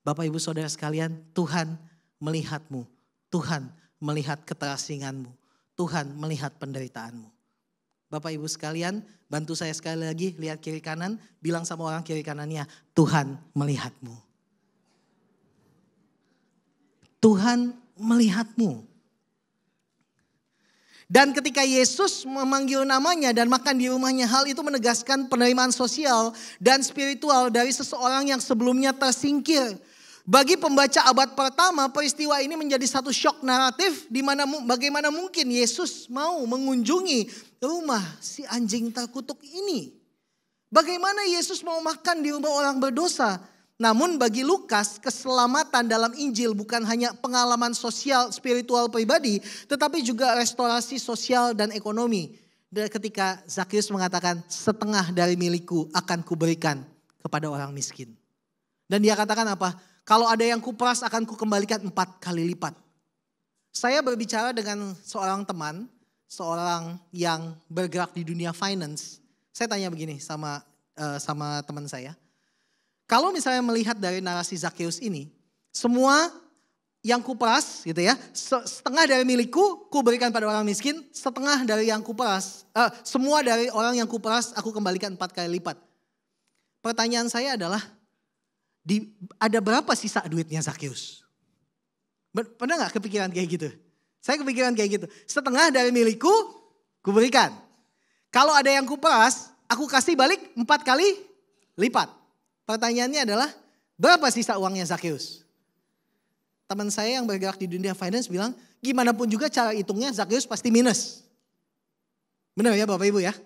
Bapak Ibu Saudara sekalian, Tuhan melihatmu. Tuhan melihat keterasinganmu. Tuhan melihat penderitaanmu. Bapak Ibu sekalian, bantu saya sekali lagi, lihat kiri kanan, bilang sama orang kiri kanannya, Tuhan melihatmu. Tuhan melihatmu. Dan ketika Yesus memanggil namanya dan makan di rumahnya, hal itu menegaskan penerimaan sosial dan spiritual dari seseorang yang sebelumnya tersingkir. Bagi pembaca abad pertama, peristiwa ini menjadi satu shock naratif di mana bagaimana mungkin Yesus mau mengunjungi rumah si anjing terkutuk ini. Bagaimana Yesus mau makan di rumah orang berdosa? Namun bagi Lukas, keselamatan dalam Injil bukan hanya pengalaman sosial spiritual pribadi, tetapi juga restorasi sosial dan ekonomi. Dan ketika Zakheus mengatakan, setengah dari milikku akan kuberikan kepada orang miskin. Dan dia katakan apa? Kalau ada yang kuperas akan kukembalikan 4 kali lipat. Saya berbicara dengan seorang teman, seorang yang bergerak di dunia finance. Saya tanya begini sama teman saya. Kalau misalnya melihat dari narasi Zakheus ini, semua yang kuperas gitu ya. Setengah dari milikku ku berikan pada orang miskin. Setengah dari yang kuperas. Semua dari orang yang kuperas aku kembalikan 4 kali lipat. Pertanyaan saya adalah, ada berapa sisa duitnya Zakheus? Pernah gak kepikiran kayak gitu? Saya kepikiran kayak gitu. Setengah dari milikku ku berikan. Kalau ada yang kuperas, aku kasih balik 4 kali lipat. Pertanyaannya adalah, berapa sisa uangnya Zakheus? Teman saya yang bergerak di dunia finance bilang, gimana pun juga cara hitungnya Zakheus pasti minus. Benar ya Bapak Ibu ya?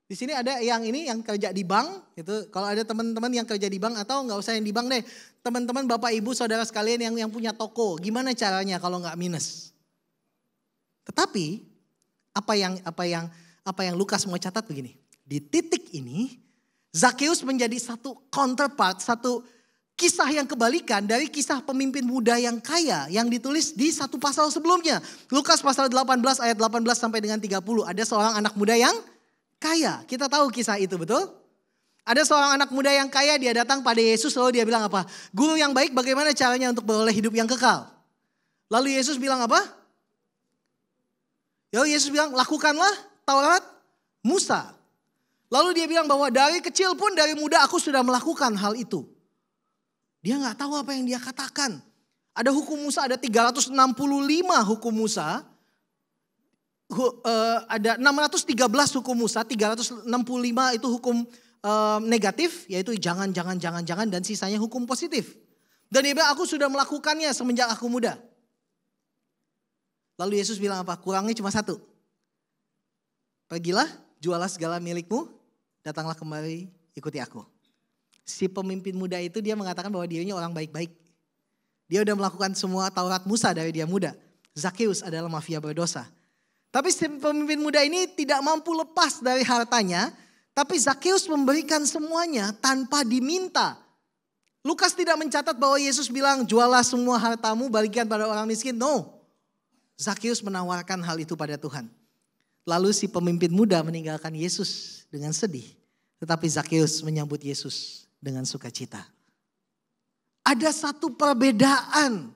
Di sini ada yang kerja di bank gitu. Kalau ada teman-teman yang kerja di bank atau nggak usah yang di bank deh, teman-teman Bapak Ibu saudara sekalian yang punya toko, gimana caranya kalau nggak minus? Tetapi apa yang Lukas mau catat begini, di titik ini Zakheus menjadi satu counterpart, satu kisah yang kebalikan dari kisah pemimpin muda yang kaya yang ditulis di satu pasal sebelumnya. Lukas pasal 18 ayat 18 sampai dengan 30. Ada seorang anak muda yang kaya. Kita tahu kisah itu, betul? Ada seorang anak muda yang kaya, dia datang pada Yesus lalu dia bilang apa? Guru yang baik, bagaimana caranya untuk beroleh hidup yang kekal? Lalu Yesus bilang apa? Lalu Yesus bilang, lakukanlah Taurat Musa. Lalu dia bilang bahwa dari kecil pun, dari muda aku sudah melakukan hal itu. Dia gak tahu apa yang dia katakan. Ada hukum Musa, ada 365 hukum Musa. Ada 613 hukum Musa, 365 itu hukum negatif. Yaitu jangan, dan sisanya hukum positif. Dan dia bilang aku sudah melakukannya semenjak aku muda. Lalu Yesus bilang apa? Kurangnya cuma satu. Pergilah, jualah segala milikmu, datanglah kembali, ikuti aku. Si pemimpin muda itu dia mengatakan bahwa dirinya orang baik-baik. Dia udah melakukan semua Taurat Musa dari dia muda. Zakheus adalah mafia berdosa. Tapi si pemimpin muda ini tidak mampu lepas dari hartanya. Tapi Zakheus memberikan semuanya tanpa diminta. Lukas tidak mencatat bahwa Yesus bilang jualah semua hartamu, bagikan pada orang miskin. No. Zakheus menawarkan hal itu pada Tuhan. Lalu si pemimpin muda meninggalkan Yesus dengan sedih. Tetapi Zakheus menyambut Yesus dengan sukacita. Ada satu perbedaan.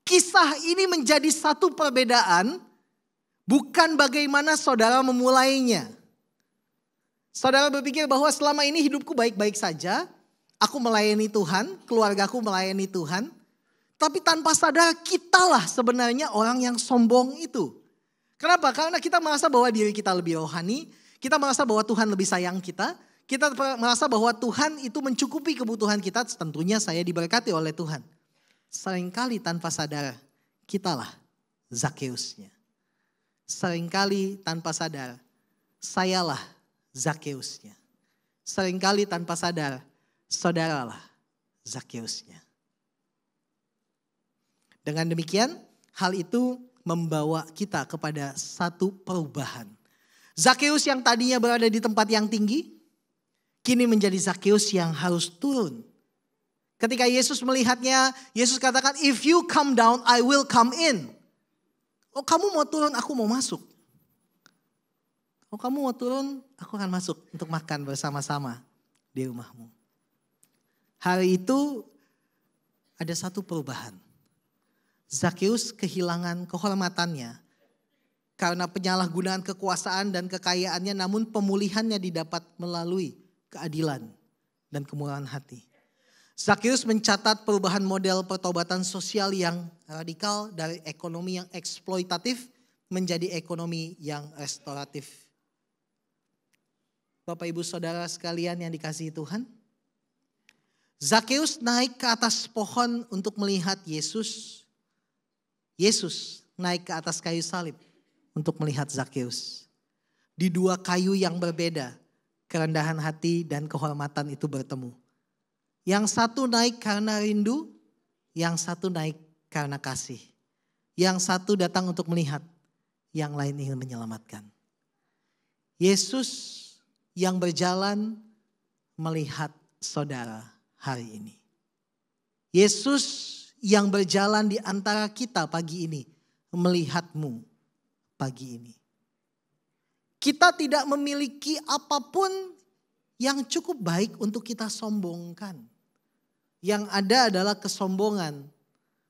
Kisah ini menjadi satu perbedaan. Bukan bagaimana saudara memulainya. Saudara berpikir bahwa selama ini hidupku baik-baik saja. Aku melayani Tuhan, keluargaku melayani Tuhan. Tapi tanpa sadar kitalah sebenarnya orang yang sombong itu. Kenapa? Karena kita merasa bahwa diri kita lebih rohani. Kita merasa bahwa Tuhan lebih sayang kita. Kita merasa bahwa Tuhan itu mencukupi kebutuhan kita. Tentunya saya diberkati oleh Tuhan. Seringkali tanpa sadar kitalah Zakheusnya. Seringkali tanpa sadar sayalah Zakheusnya. Seringkali tanpa sadar saudaralah Zakheusnya. Dengan demikian hal itu membawa kita kepada satu perubahan. Zakheus yang tadinya berada di tempat yang tinggi, kini menjadi Zakheus yang harus turun. Ketika Yesus melihatnya, Yesus katakan, if you come down, I will come in. Oh kamu mau turun, aku mau masuk. Oh kamu mau turun, aku akan masuk untuk makan bersama-sama di rumahmu. Hari itu ada satu perubahan. Zakheus kehilangan kehormatannya karena penyalahgunaan kekuasaan dan kekayaannya, namun pemulihannya didapat melalui keadilan dan kemurahan hati. Zakheus mencatat perubahan model pertobatan sosial yang radikal dari ekonomi yang eksploitatif menjadi ekonomi yang restoratif. Bapak Ibu Saudara sekalian yang dikasihi Tuhan, Zakheus naik ke atas pohon untuk melihat Yesus. Yesus naik ke atas kayu salib untuk melihat Zakheus. Di dua kayu yang berbeda, kerendahan hati dan kehormatan itu bertemu. Yang satu naik karena rindu, yang satu naik karena kasih. Yang satu datang untuk melihat, yang lain ingin menyelamatkan. Yesus yang berjalan melihat saudara hari ini. Yesus yang berjalan di antara kita pagi ini, melihatmu pagi ini. Kita tidak memiliki apapun yang cukup baik untuk kita sombongkan. Yang ada adalah kesombongan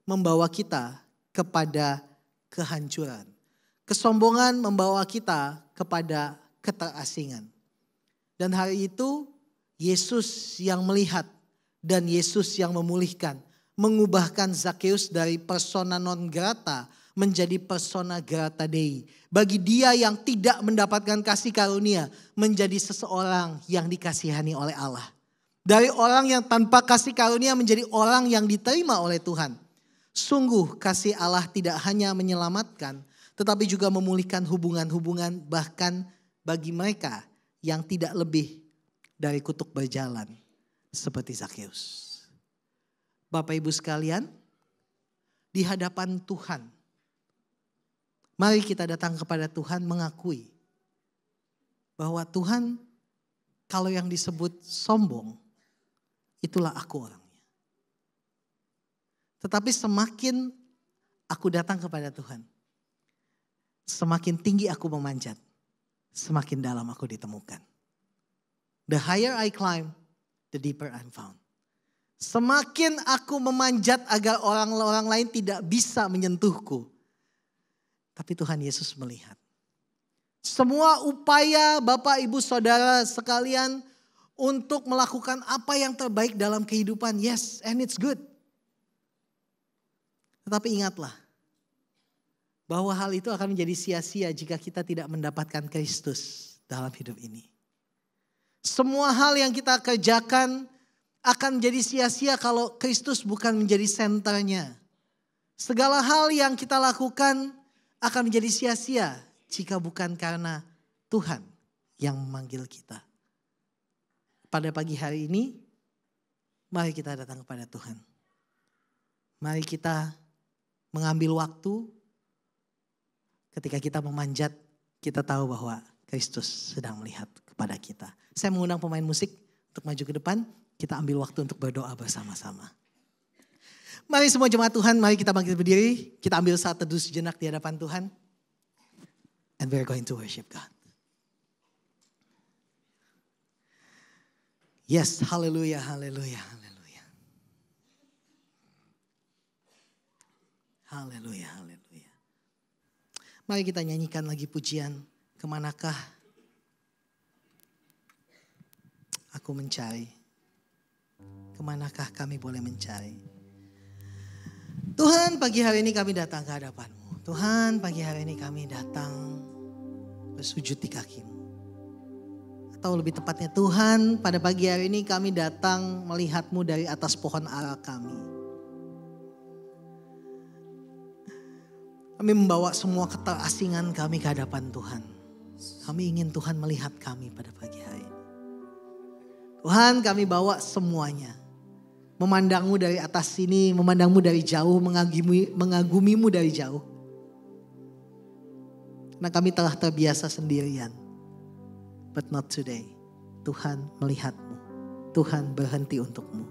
membawa kita kepada kehancuran. Kesombongan membawa kita kepada keterasingan. Dan hari itu Yesus yang melihat dan Yesus yang memulihkan. Mengubahkan Zakheus dari persona non grata menjadi persona grata Dei. Bagi dia yang tidak mendapatkan kasih karunia menjadi seseorang yang dikasihani oleh Allah. Dari orang yang tanpa kasih karunia menjadi orang yang diterima oleh Tuhan. Sungguh kasih Allah tidak hanya menyelamatkan tetapi juga memulihkan hubungan-hubungan bahkan bagi mereka yang tidak lebih dari kutuk berjalan seperti Zakheus. Bapak Ibu sekalian, di hadapan Tuhan, mari kita datang kepada Tuhan mengakui bahwa Tuhan, kalau yang disebut sombong, itulah aku orangnya. Tetapi semakin aku datang kepada Tuhan, semakin tinggi aku memanjat, semakin dalam aku ditemukan. The higher I climb, the deeper I'm found. Semakin aku memanjat agar orang-orang lain tidak bisa menyentuhku. Tapi Tuhan Yesus melihat. Semua upaya Bapak Ibu Saudara sekalian untuk melakukan apa yang terbaik dalam kehidupan. Yes, and it's good. Tetapi ingatlah bahwa hal itu akan menjadi sia-sia jika kita tidak mendapatkan Kristus dalam hidup ini. Semua hal yang kita kerjakan akan menjadi sia-sia kalau Kristus bukan menjadi senternya. Segala hal yang kita lakukan akan menjadi sia-sia jika bukan karena Tuhan yang memanggil kita. Pada pagi hari ini, mari kita datang kepada Tuhan. Mari kita mengambil waktu. Ketika kita memanjat, kita tahu bahwa Kristus sedang melihat kepada kita. Saya mengundang pemain musik untuk maju ke depan. Kita ambil waktu untuk berdoa bersama-sama. Mari semua jemaat Tuhan, mari kita bangkit berdiri. Kita ambil saat teduh sejenak di hadapan Tuhan. And we're going to worship God. Yes, haleluya, haleluya, haleluya. Haleluya, haleluya. Mari kita nyanyikan lagi pujian, kemanakah aku mencari? Kemanakah kami boleh mencari? Tuhan, pagi hari ini kami datang ke hadapan-Mu. Tuhan, pagi hari ini kami datang bersujud di kaki-Mu. Atau lebih tepatnya Tuhan, pada pagi hari ini kami datang melihat-Mu dari atas pohon ara kami. Kami membawa semua keterasingan kami ke hadapan Tuhan. Kami ingin Tuhan melihat kami pada pagi hari ini. Tuhan, kami bawa semuanya. Memandang-Mu dari atas sini, memandang-Mu dari jauh, mengagumi-Mu dari jauh. Karena kami telah terbiasa sendirian. But not today. Tuhan melihat-Mu. Tuhan berhenti untuk-Mu.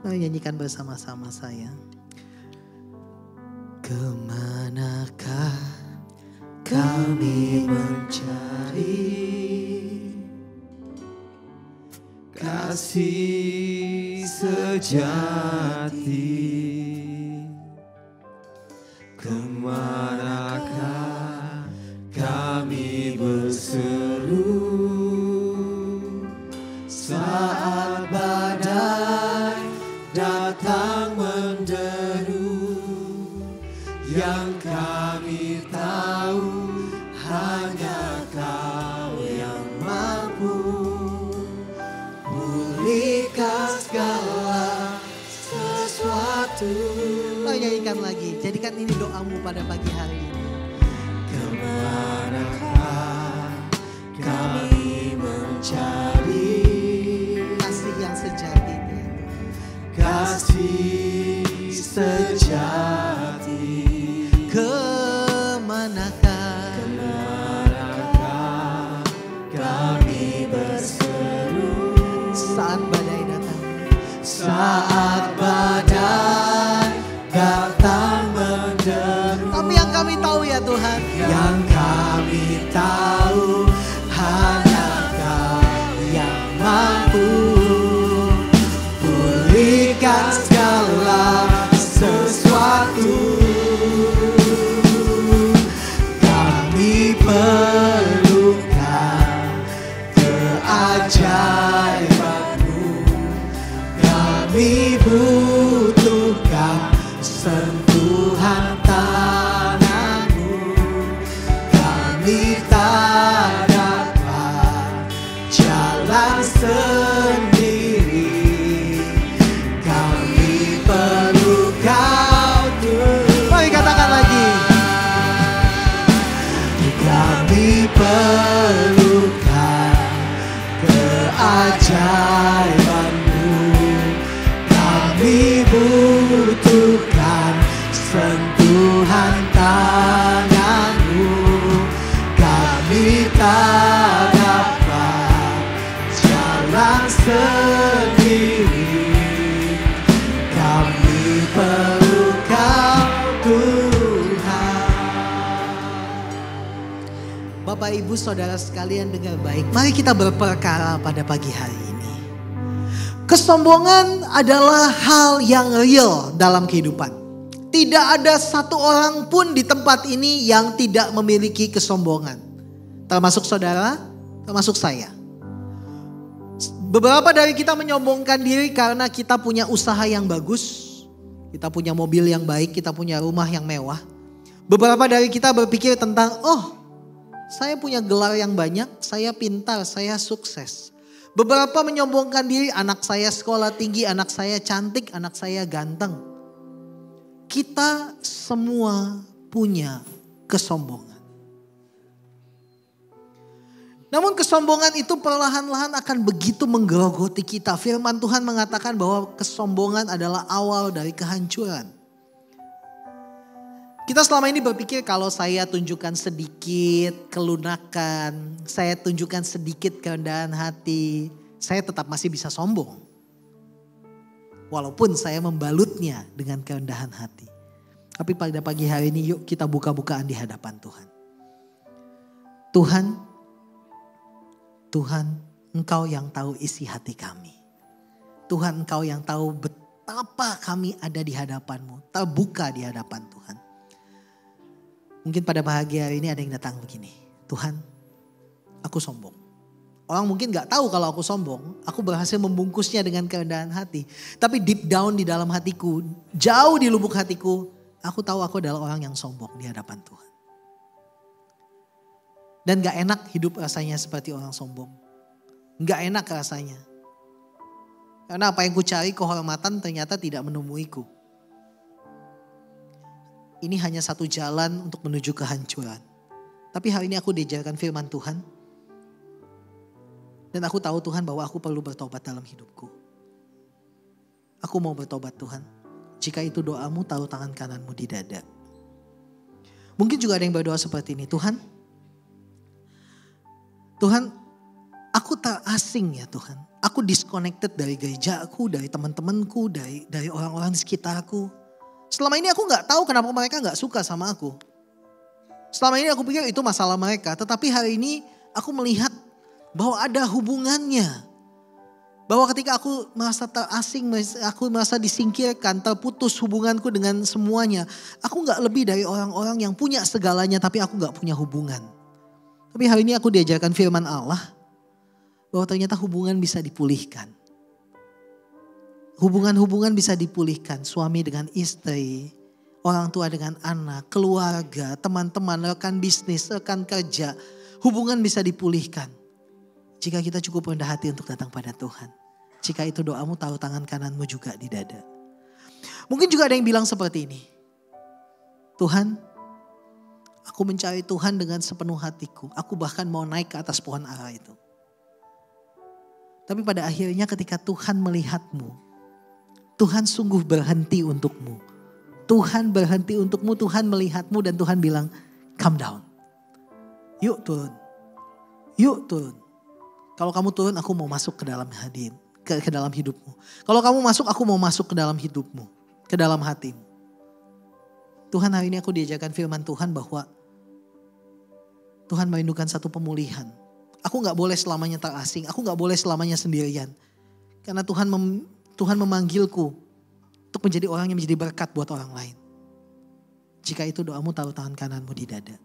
Mari nyanyikan bersama-sama saya. Kemanakah kami mencari kasih sejati? Kemanakah kami berseru saat badai datang menderu? Yang kami tahu hanya Kau yang mampu pulihkan segala sesuatu. Mari nyanyikan lagi, jadikan ini doamu pada pagi hari ini. Kemanakah kami mencari kasih yang sejati, kasih sejati? Kemanakah kami berseru saat badai datang? Saat badai datang menderu. Tapi yang kami tahu ya Tuhan, yang kami tahu hanya Kau yang mampu pulihkan segala perlukan keajaiban-Mu. Kami butuhkan sentuhan tangan-Mu. Kami tak dapat jalan sendiri. Kami perlu Kau Tuhan. Mari katakan lagi. Kami perlukan keajaiban-Mu. Kami butuhkan sentuhan tangan-Mu. Kami tak dapat jalan sendiri. Kami perlu Kau Tuhan. Bapak Ibu Saudara sekalian dengar baik. Mari kita berperkara pada pagi hari ini. Kesombongan adalah hal yang real dalam kehidupan. Tidak ada satu orang pun di tempat ini yang tidak memiliki kesombongan. Termasuk saudara, termasuk saya. Beberapa dari kita menyombongkan diri karena kita punya usaha yang bagus. Kita punya mobil yang baik, kita punya rumah yang mewah. Beberapa dari kita berpikir tentang, saya punya gelar yang banyak, saya pintar, saya sukses. Beberapa menyombongkan diri, anak saya sekolah tinggi, anak saya cantik, anak saya ganteng. Kita semua punya kesombongan. Namun kesombongan itu perlahan-lahan akan begitu menggerogoti kita. Firman Tuhan mengatakan bahwa kesombongan adalah awal dari kehancuran. Kita selama ini berpikir kalau saya tunjukkan sedikit kelunakan, saya tunjukkan sedikit kerendahan hati, saya tetap masih bisa sombong. Walaupun saya membalutnya dengan kerendahan hati. Tapi pada pagi hari ini yuk kita buka-bukaan di hadapan Tuhan. Tuhan, Engkau yang tahu isi hati kami. Tuhan, Engkau yang tahu betapa kami ada di hadapan-Mu, terbuka di hadapan Tuhan. Mungkin pada pagi hari ini ada yang datang begini. Tuhan, aku sombong. Orang mungkin gak tahu kalau aku sombong. Aku berhasil membungkusnya dengan kerendahan hati. Tapi deep down di dalam hatiku, jauh di lubuk hatiku, aku tahu aku adalah orang yang sombong di hadapan Tuhan. Dan gak enak hidup rasanya seperti orang sombong. Gak enak rasanya. Karena apa yang ku cari kehormatan ternyata tidak menemuiku. Ini hanya satu jalan untuk menuju kehancuran. Tapi hari ini aku diajarkan firman Tuhan. Dan aku tahu Tuhan bahwa aku perlu bertobat dalam hidupku. Aku mau bertobat Tuhan. Jika itu doamu, taruh tangan kananmu di dada. Mungkin juga ada yang berdoa seperti ini. Tuhan, aku terasing ya Tuhan. Aku disconnected dari gerejaku, dari teman-temanku, dari orang-orang di sekitarku. Selama ini aku gak tahu kenapa mereka gak suka sama aku. Selama ini aku pikir itu masalah mereka. Tetapi hari ini aku melihat bahwa ada hubungannya. Bahwa ketika aku merasa terasing, aku merasa disingkirkan, terputus hubunganku dengan semuanya. Aku gak lebih dari orang-orang yang punya segalanya tapi aku gak punya hubungan. Tapi hari ini aku diajarkan firman Allah. Bahwa ternyata hubungan bisa dipulihkan. Hubungan-hubungan bisa dipulihkan, suami dengan istri, orang tua dengan anak, keluarga, teman-teman, rekan bisnis, rekan kerja. Hubungan bisa dipulihkan. Jika kita cukup rendah hati untuk datang pada Tuhan. Jika itu doamu, taruh tangan kananmu juga di dada. Mungkin juga ada yang bilang seperti ini. Tuhan, aku mencari Tuhan dengan sepenuh hatiku. Aku bahkan mau naik ke atas pohon ara itu. Tapi pada akhirnya ketika Tuhan melihatmu, Tuhan sungguh berhenti untukmu. Tuhan berhenti untukmu, Tuhan melihatmu dan Tuhan bilang, come down. Yuk turun. Yuk turun. Kalau kamu turun aku mau masuk ke dalam ke dalam hidupmu. Kalau kamu masuk aku mau masuk ke dalam hidupmu. Ke dalam hatimu. Tuhan hari ini aku diajarkan firman Tuhan bahwa Tuhan merindukan satu pemulihan. Aku gak boleh selamanya terasing. Aku gak boleh selamanya sendirian. Karena Tuhan memanggilku untuk menjadi orang yang menjadi berkat buat orang lain. Jika itu doamu, taruh tangan kananmu di dada.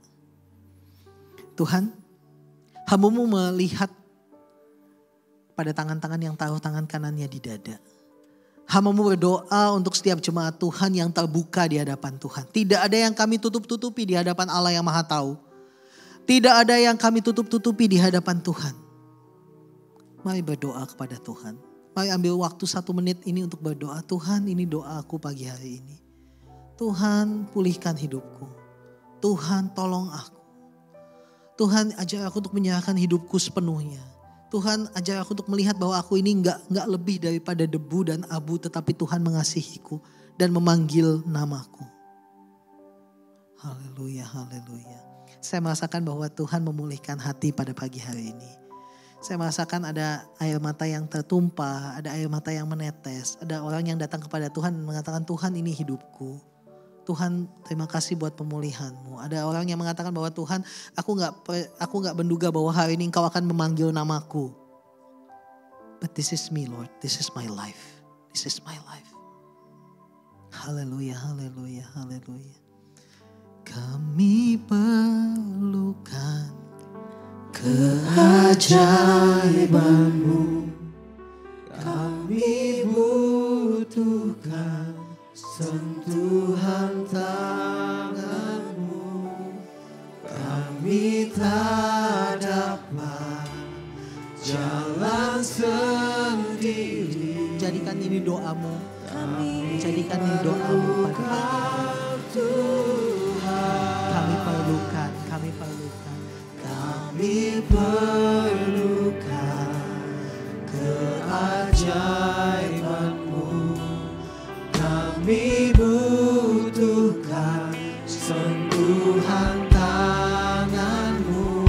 Tuhan, hamba-Mu melihat pada tangan-tangan yang taruh tangan kanannya di dada. Hamba-Mu berdoa untuk setiap jemaat Tuhan yang terbuka di hadapan Tuhan. Tidak ada yang kami tutup-tutupi di hadapan Allah yang Maha Tahu. Tidak ada yang kami tutup-tutupi di hadapan Tuhan. Mari berdoa kepada Tuhan. Mari ambil waktu 1 menit ini untuk berdoa. Tuhan, ini doaku pagi hari ini. Tuhan, pulihkan hidupku. Tuhan, tolong aku. Tuhan, ajar aku untuk menyerahkan hidupku sepenuhnya. Tuhan, ajar aku untuk melihat bahwa aku ini enggak lebih daripada debu dan abu, tetapi Tuhan mengasihiku dan memanggil namaku. Haleluya, haleluya. Saya merasakan bahwa Tuhan memulihkan hati pada pagi hari ini. Saya merasakan ada air mata yang tertumpah, ada air mata yang menetes. Ada orang yang datang kepada Tuhan dan mengatakan, Tuhan, ini hidupku. Tuhan, terima kasih buat pemulihan-Mu. Ada orang yang mengatakan bahwa Tuhan, aku nggak menduga bahwa hari ini Engkau akan memanggil namaku. But this is me, Lord. This is my life. This is my life. Haleluya, haleluya, haleluya. Kami perlukan keajaiban-Mu. Kami butuhkan sentuhan tangan-Mu. Kami tak dapat jalan sendiri. Jadikan ini doamu. Jadikan ini doamu pada pagi hari. Kami perlukan. Kami perlukan keajaiban-Mu. Kami butuhkan sentuhan tangan-Mu.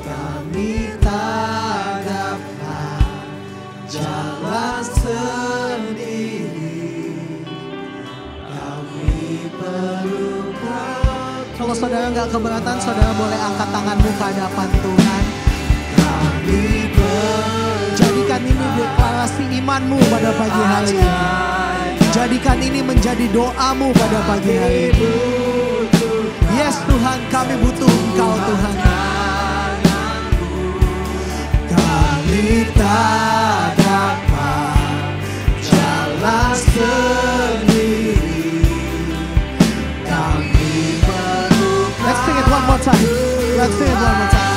Kami tak dapat jalan sendiri. Kami perlukan. Kalau saudara nggak keberatan, saudara boleh angkat tanganmu ke hadapan Tuhan. Kami jadikan ini deklarasi imanmu pada pagi hari ini. Jadikan ini menjadi doamu pada pagi hari ini. Yes Tuhan, kami butuh Engkau Tuhan. Kami tak dapat jalan sendiri. Kami perlukan. Let's sing it one more time. Let's sing it one more time.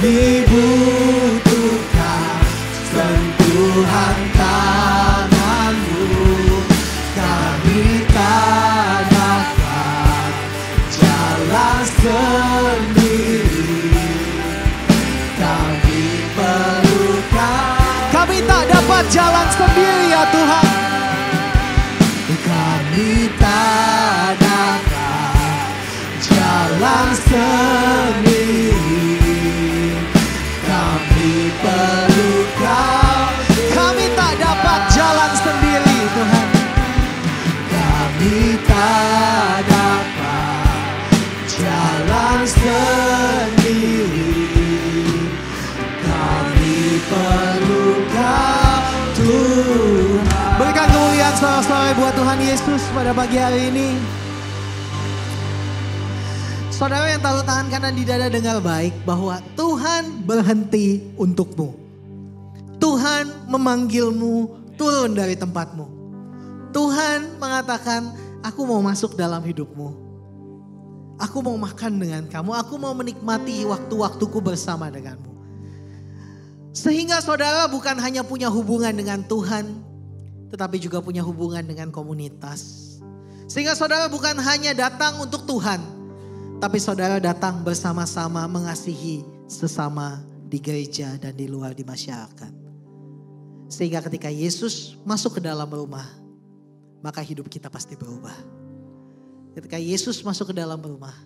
Kami butuhkan sentuhan tangan-Mu. Kami tak dapat jalan sendiri. Kami perlukan. Kami tak dapat jalan sendiri ya Tuhan. Kami tak dapat jalan sendiri. Perlukan. Kami tak dapat jalan sendiri Tuhan. Kami tak dapat jalan sendiri. Kami perlukan Tuhan. Berikan kemuliaan saudara-saudara buat Tuhan Yesus pada pagi hari ini. Saudara yang taruh tangan kanan di dada, dengar baik bahwa Tuhan berhenti untukmu. Tuhan memanggilmu turun dari tempatmu. Tuhan mengatakan, aku mau masuk dalam hidupmu. Aku mau makan dengan kamu. Aku mau menikmati waktu-waktuku bersama denganmu. Sehingga saudara bukan hanya punya hubungan dengan Tuhan, tetapi juga punya hubungan dengan komunitas. Sehingga saudara bukan hanya datang untuk Tuhan, tapi saudara datang bersama-sama mengasihi sesama di gereja dan di luar di masyarakat. Sehingga ketika Yesus masuk ke dalam rumah, maka hidup kita pasti berubah. Ketika Yesus masuk ke dalam rumah,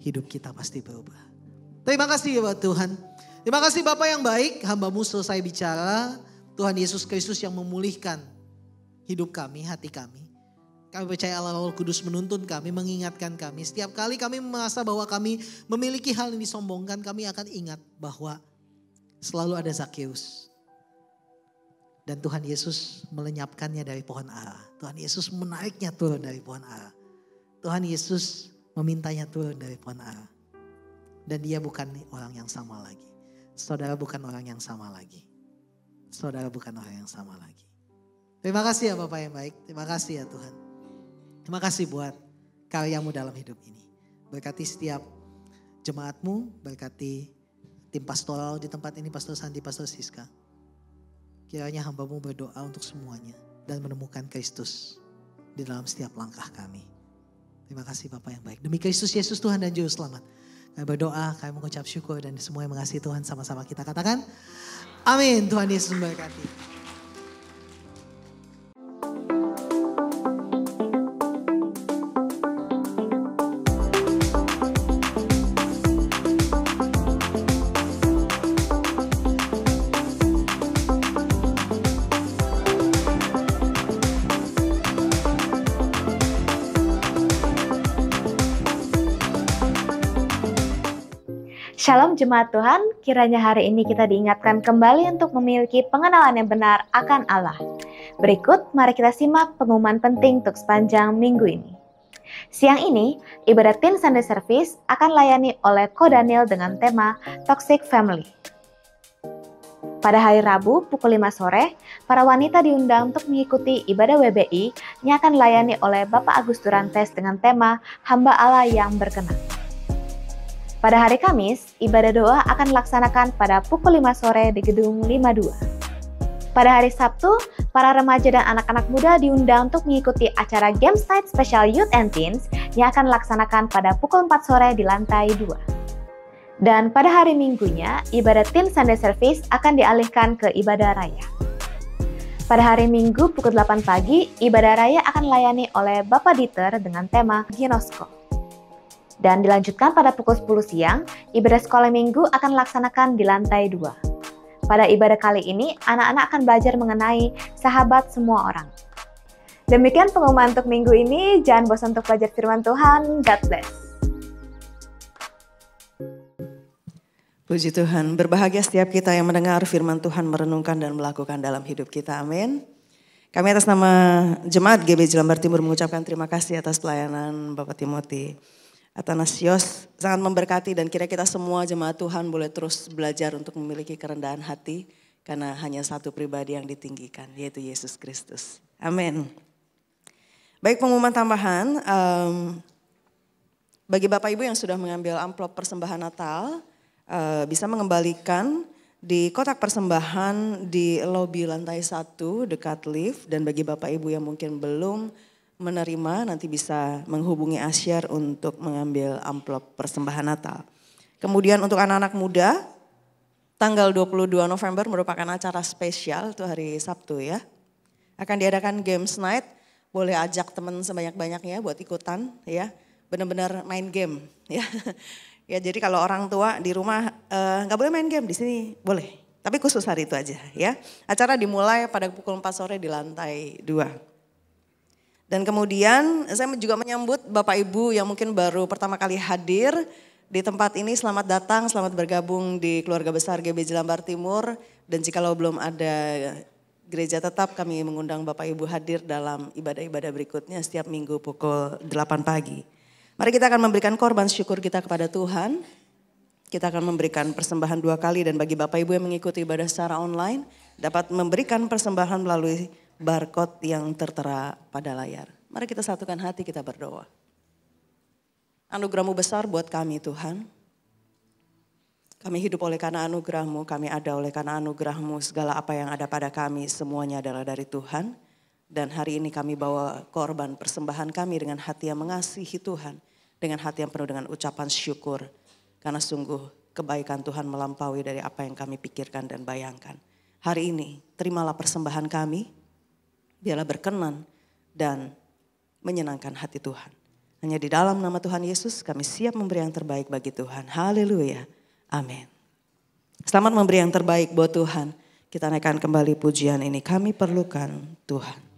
hidup kita pasti berubah. Terima kasih ya Tuhan. Terima kasih Bapak yang baik, hamba-Mu selesai bicara. Tuhan Yesus Kristus yang memulihkan hidup kami, hati kami. Kami percaya Allah Roh Kudus menuntun kami, mengingatkan kami. Setiap kali kami merasa bahwa kami memiliki hal yang disombongkan, kami akan ingat bahwa selalu ada Zakheus. Dan Tuhan Yesus melenyapkannya dari pohon ara. Tuhan Yesus menariknya turun dari pohon ara. Tuhan Yesus memintanya turun dari pohon ara. Dan dia bukan orang yang sama lagi. Saudara bukan orang yang sama lagi. Saudara bukan orang yang sama lagi. Terima kasih ya Bapak yang baik. Terima kasih ya Tuhan. Terima kasih buat karyamu dalam hidup ini. Berkati setiap jemaatmu, berkati tim pastoral di tempat ini, Pastor Sandi, Pastor Siska. Kiranya hamba-Mu berdoa untuk semuanya dan menemukan Kristus di dalam setiap langkah kami. Terima kasih Bapak yang baik. Demi Kristus Yesus Tuhan dan Juru Selamat. Kami berdoa, kami mengucap syukur dan semua yang mengasihi Tuhan sama-sama kita katakan. Amin. Tuhan Yesus memberkati. Shalom Jemaat Tuhan, kiranya hari ini kita diingatkan kembali untuk memiliki pengenalan yang benar akan Allah. Berikut, mari kita simak pengumuman penting untuk sepanjang minggu ini. Siang ini, ibadat Teen Sunday Service akan layani oleh Ko Daniel dengan tema Toxic Family. Pada hari Rabu pukul 5 sore, para wanita diundang untuk mengikuti ibadah WBI yang akan layani oleh Bapak Agus Durantes dengan tema Hamba Allah yang Berkenan. Pada hari Kamis, ibadah doa akan dilaksanakan pada pukul 5 sore di gedung 52. Pada hari Sabtu, para remaja dan anak-anak muda diundang untuk mengikuti acara Games Night Special Youth and Teens yang akan dilaksanakan pada pukul 4 sore di lantai 2. Dan pada hari Minggunya, ibadah Teen Sunday Service akan dialihkan ke ibadah raya. Pada hari Minggu pukul 8 pagi, ibadah raya akan dilayani oleh Bapak Dieter dengan tema Ginosko. Dan dilanjutkan pada pukul 10 siang, ibadah sekolah minggu akan dilaksanakan di lantai 2. Pada ibadah kali ini, anak-anak akan belajar mengenai sahabat semua orang. Demikian pengumuman untuk minggu ini, jangan bosan untuk belajar firman Tuhan, God bless. Puji Tuhan, berbahagia setiap kita yang mendengar firman Tuhan, merenungkan dan melakukan dalam hidup kita, amin. Kami atas nama Jemaat GB Jelambar Timur mengucapkan terima kasih atas pelayanan Bapak Timothy Atanasios, sangat memberkati dan kira kita semua jemaat Tuhan boleh terus belajar untuk memiliki kerendahan hati karena hanya satu pribadi yang ditinggikan, yaitu Yesus Kristus. Amin. Baik, pengumuman tambahan, bagi Bapak Ibu yang sudah mengambil amplop persembahan Natal, bisa mengembalikan di kotak persembahan di lobi lantai 1 dekat lift, dan bagi Bapak Ibu yang mungkin belum menerima nanti bisa menghubungi Asyar untuk mengambil amplop persembahan Natal. Kemudian untuk anak-anak muda, tanggal 22 November merupakan acara spesial, itu hari Sabtu ya. Akan diadakan Games Night, boleh ajak teman sebanyak-banyaknya buat ikutan ya. Benar-benar main game ya. Ya, jadi kalau orang tua di rumah nggak boleh main game, di sini boleh. Tapi khusus hari itu aja ya. Acara dimulai pada pukul 4 sore di lantai 2. Dan kemudian saya juga menyambut Bapak Ibu yang mungkin baru pertama kali hadir di tempat ini. Selamat datang, selamat bergabung di keluarga besar GB Jelambar Timur. Dan jikalau belum ada gereja tetap, kami mengundang Bapak Ibu hadir dalam ibadah-ibadah berikutnya setiap minggu pukul 8 pagi. Mari kita akan memberikan korban syukur kita kepada Tuhan. Kita akan memberikan persembahan 2 kali, dan bagi Bapak Ibu yang mengikuti ibadah secara online dapat memberikan persembahan melalui barcode yang tertera pada layar. Mari kita satukan hati, kita berdoa. Anugerah-Mu besar buat kami Tuhan. Kami hidup oleh karena anugerah-Mu, kami ada oleh karena anugerah-Mu. Segala apa yang ada pada kami semuanya adalah dari Tuhan. Dan hari ini kami bawa korban persembahan kami dengan hati yang mengasihi Tuhan. Dengan hati yang penuh dengan ucapan syukur. Karena sungguh kebaikan Tuhan melampaui dari apa yang kami pikirkan dan bayangkan. Hari ini terimalah persembahan kami. Biarlah berkenan dan menyenangkan hati Tuhan. Hanya di dalam nama Tuhan Yesus kami siap memberi yang terbaik bagi Tuhan. Haleluya. Amin. Selamat memberi yang terbaik buat Tuhan. Kita naikkan kembali pujian ini. Kami perlukan Tuhan.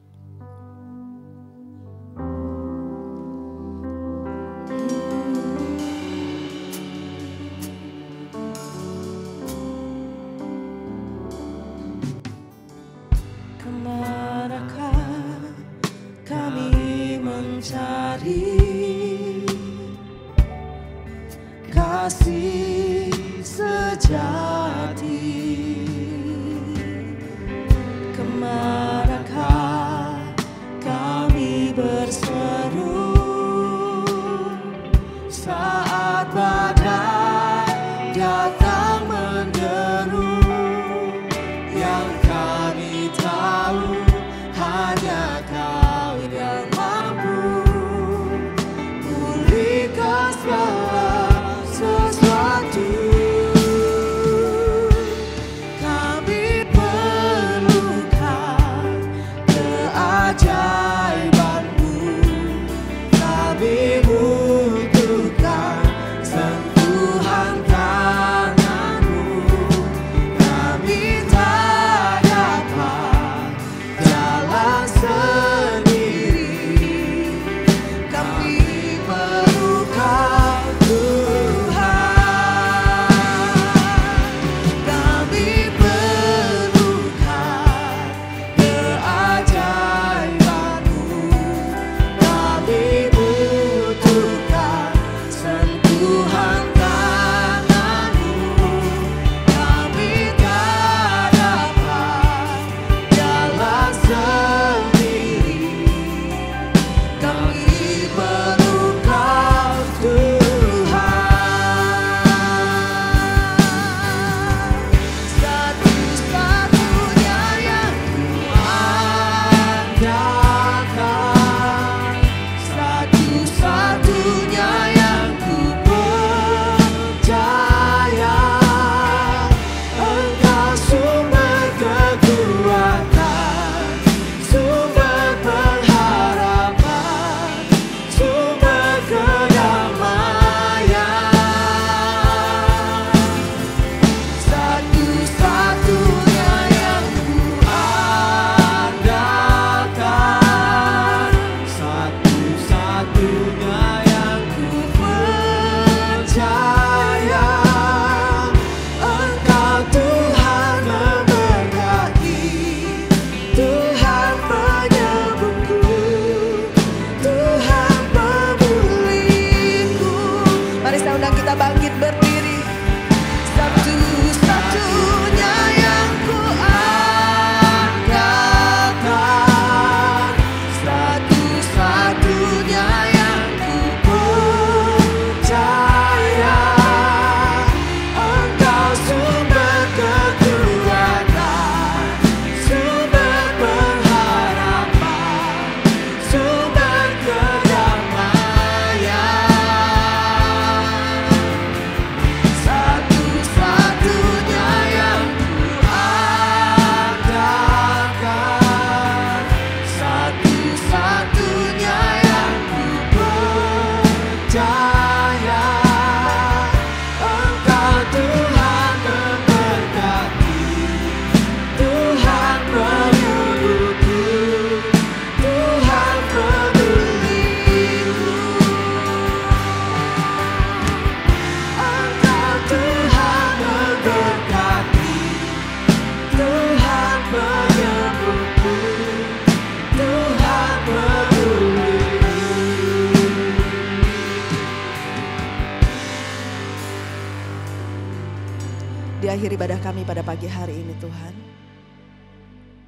akhir ibadah kami pada pagi hari ini Tuhan.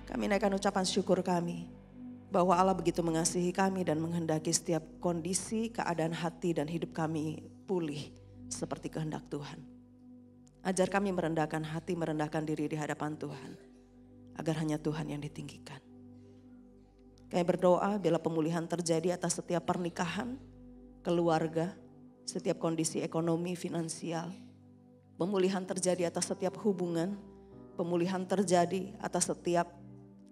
Kami naikkan ucapan syukur kami bahwa Allah begitu mengasihi kami dan menghendaki setiap kondisi, keadaan hati dan hidup kami pulih seperti kehendak Tuhan. Ajar kami merendahkan hati, merendahkan diri di hadapan Tuhan, agar hanya Tuhan yang ditinggikan. Kami berdoa bila pemulihan terjadi atas setiap pernikahan, keluarga, setiap kondisi ekonomi, finansial. Pemulihan terjadi atas setiap hubungan, pemulihan terjadi atas setiap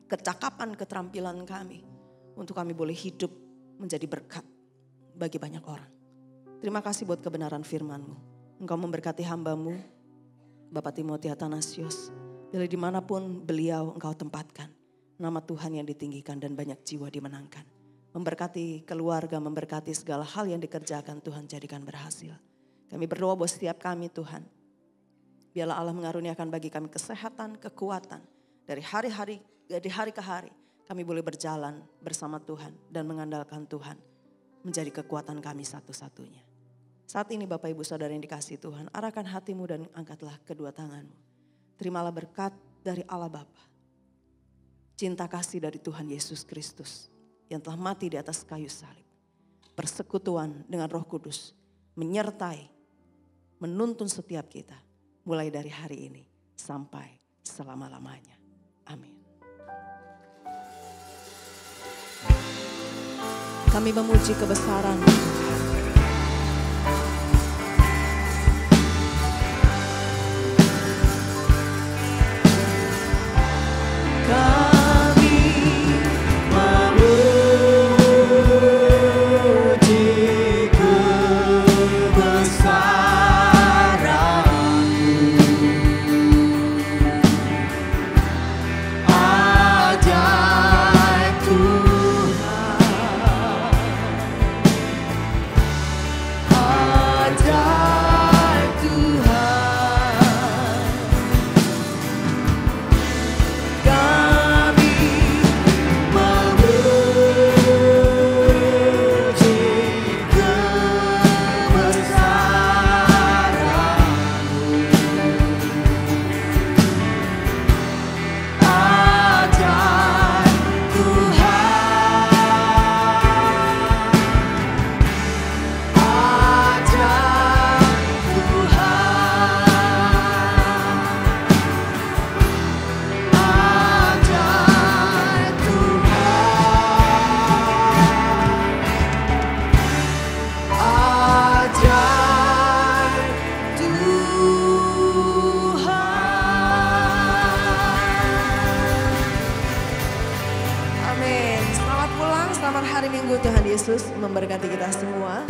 kecakapan, keterampilan kami. Untuk kami boleh hidup menjadi berkat bagi banyak orang. Terima kasih buat kebenaran firman-Mu. Engkau memberkati hamba-Mu, Bapak Timothy Athanasius. Bila dimanapun beliau Engkau tempatkan, nama Tuhan yang ditinggikan dan banyak jiwa dimenangkan. Memberkati keluarga, memberkati segala hal yang dikerjakan Tuhan jadikan berhasil. Kami berdoa buat setiap kami Tuhan. Biarlah Allah mengaruniakan bagi kami kesehatan, kekuatan. Dari hari ke hari kami boleh berjalan bersama Tuhan dan mengandalkan Tuhan menjadi kekuatan kami satu-satunya. Saat ini Bapak Ibu Saudara yang dikasihi Tuhan, arahkan hatimu dan angkatlah kedua tanganmu. Terimalah berkat dari Allah Bapa. Cinta kasih dari Tuhan Yesus Kristus yang telah mati di atas kayu salib. Persekutuan dengan Roh Kudus menyertai, menuntun setiap kita. Mulai dari hari ini sampai selama-lamanya. Amin. Kami memuji kebesaran Tuhan. Yesus memberkati kita semua.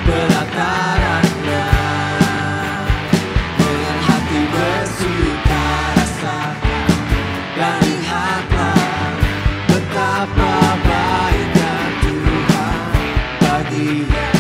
Belakang kasih.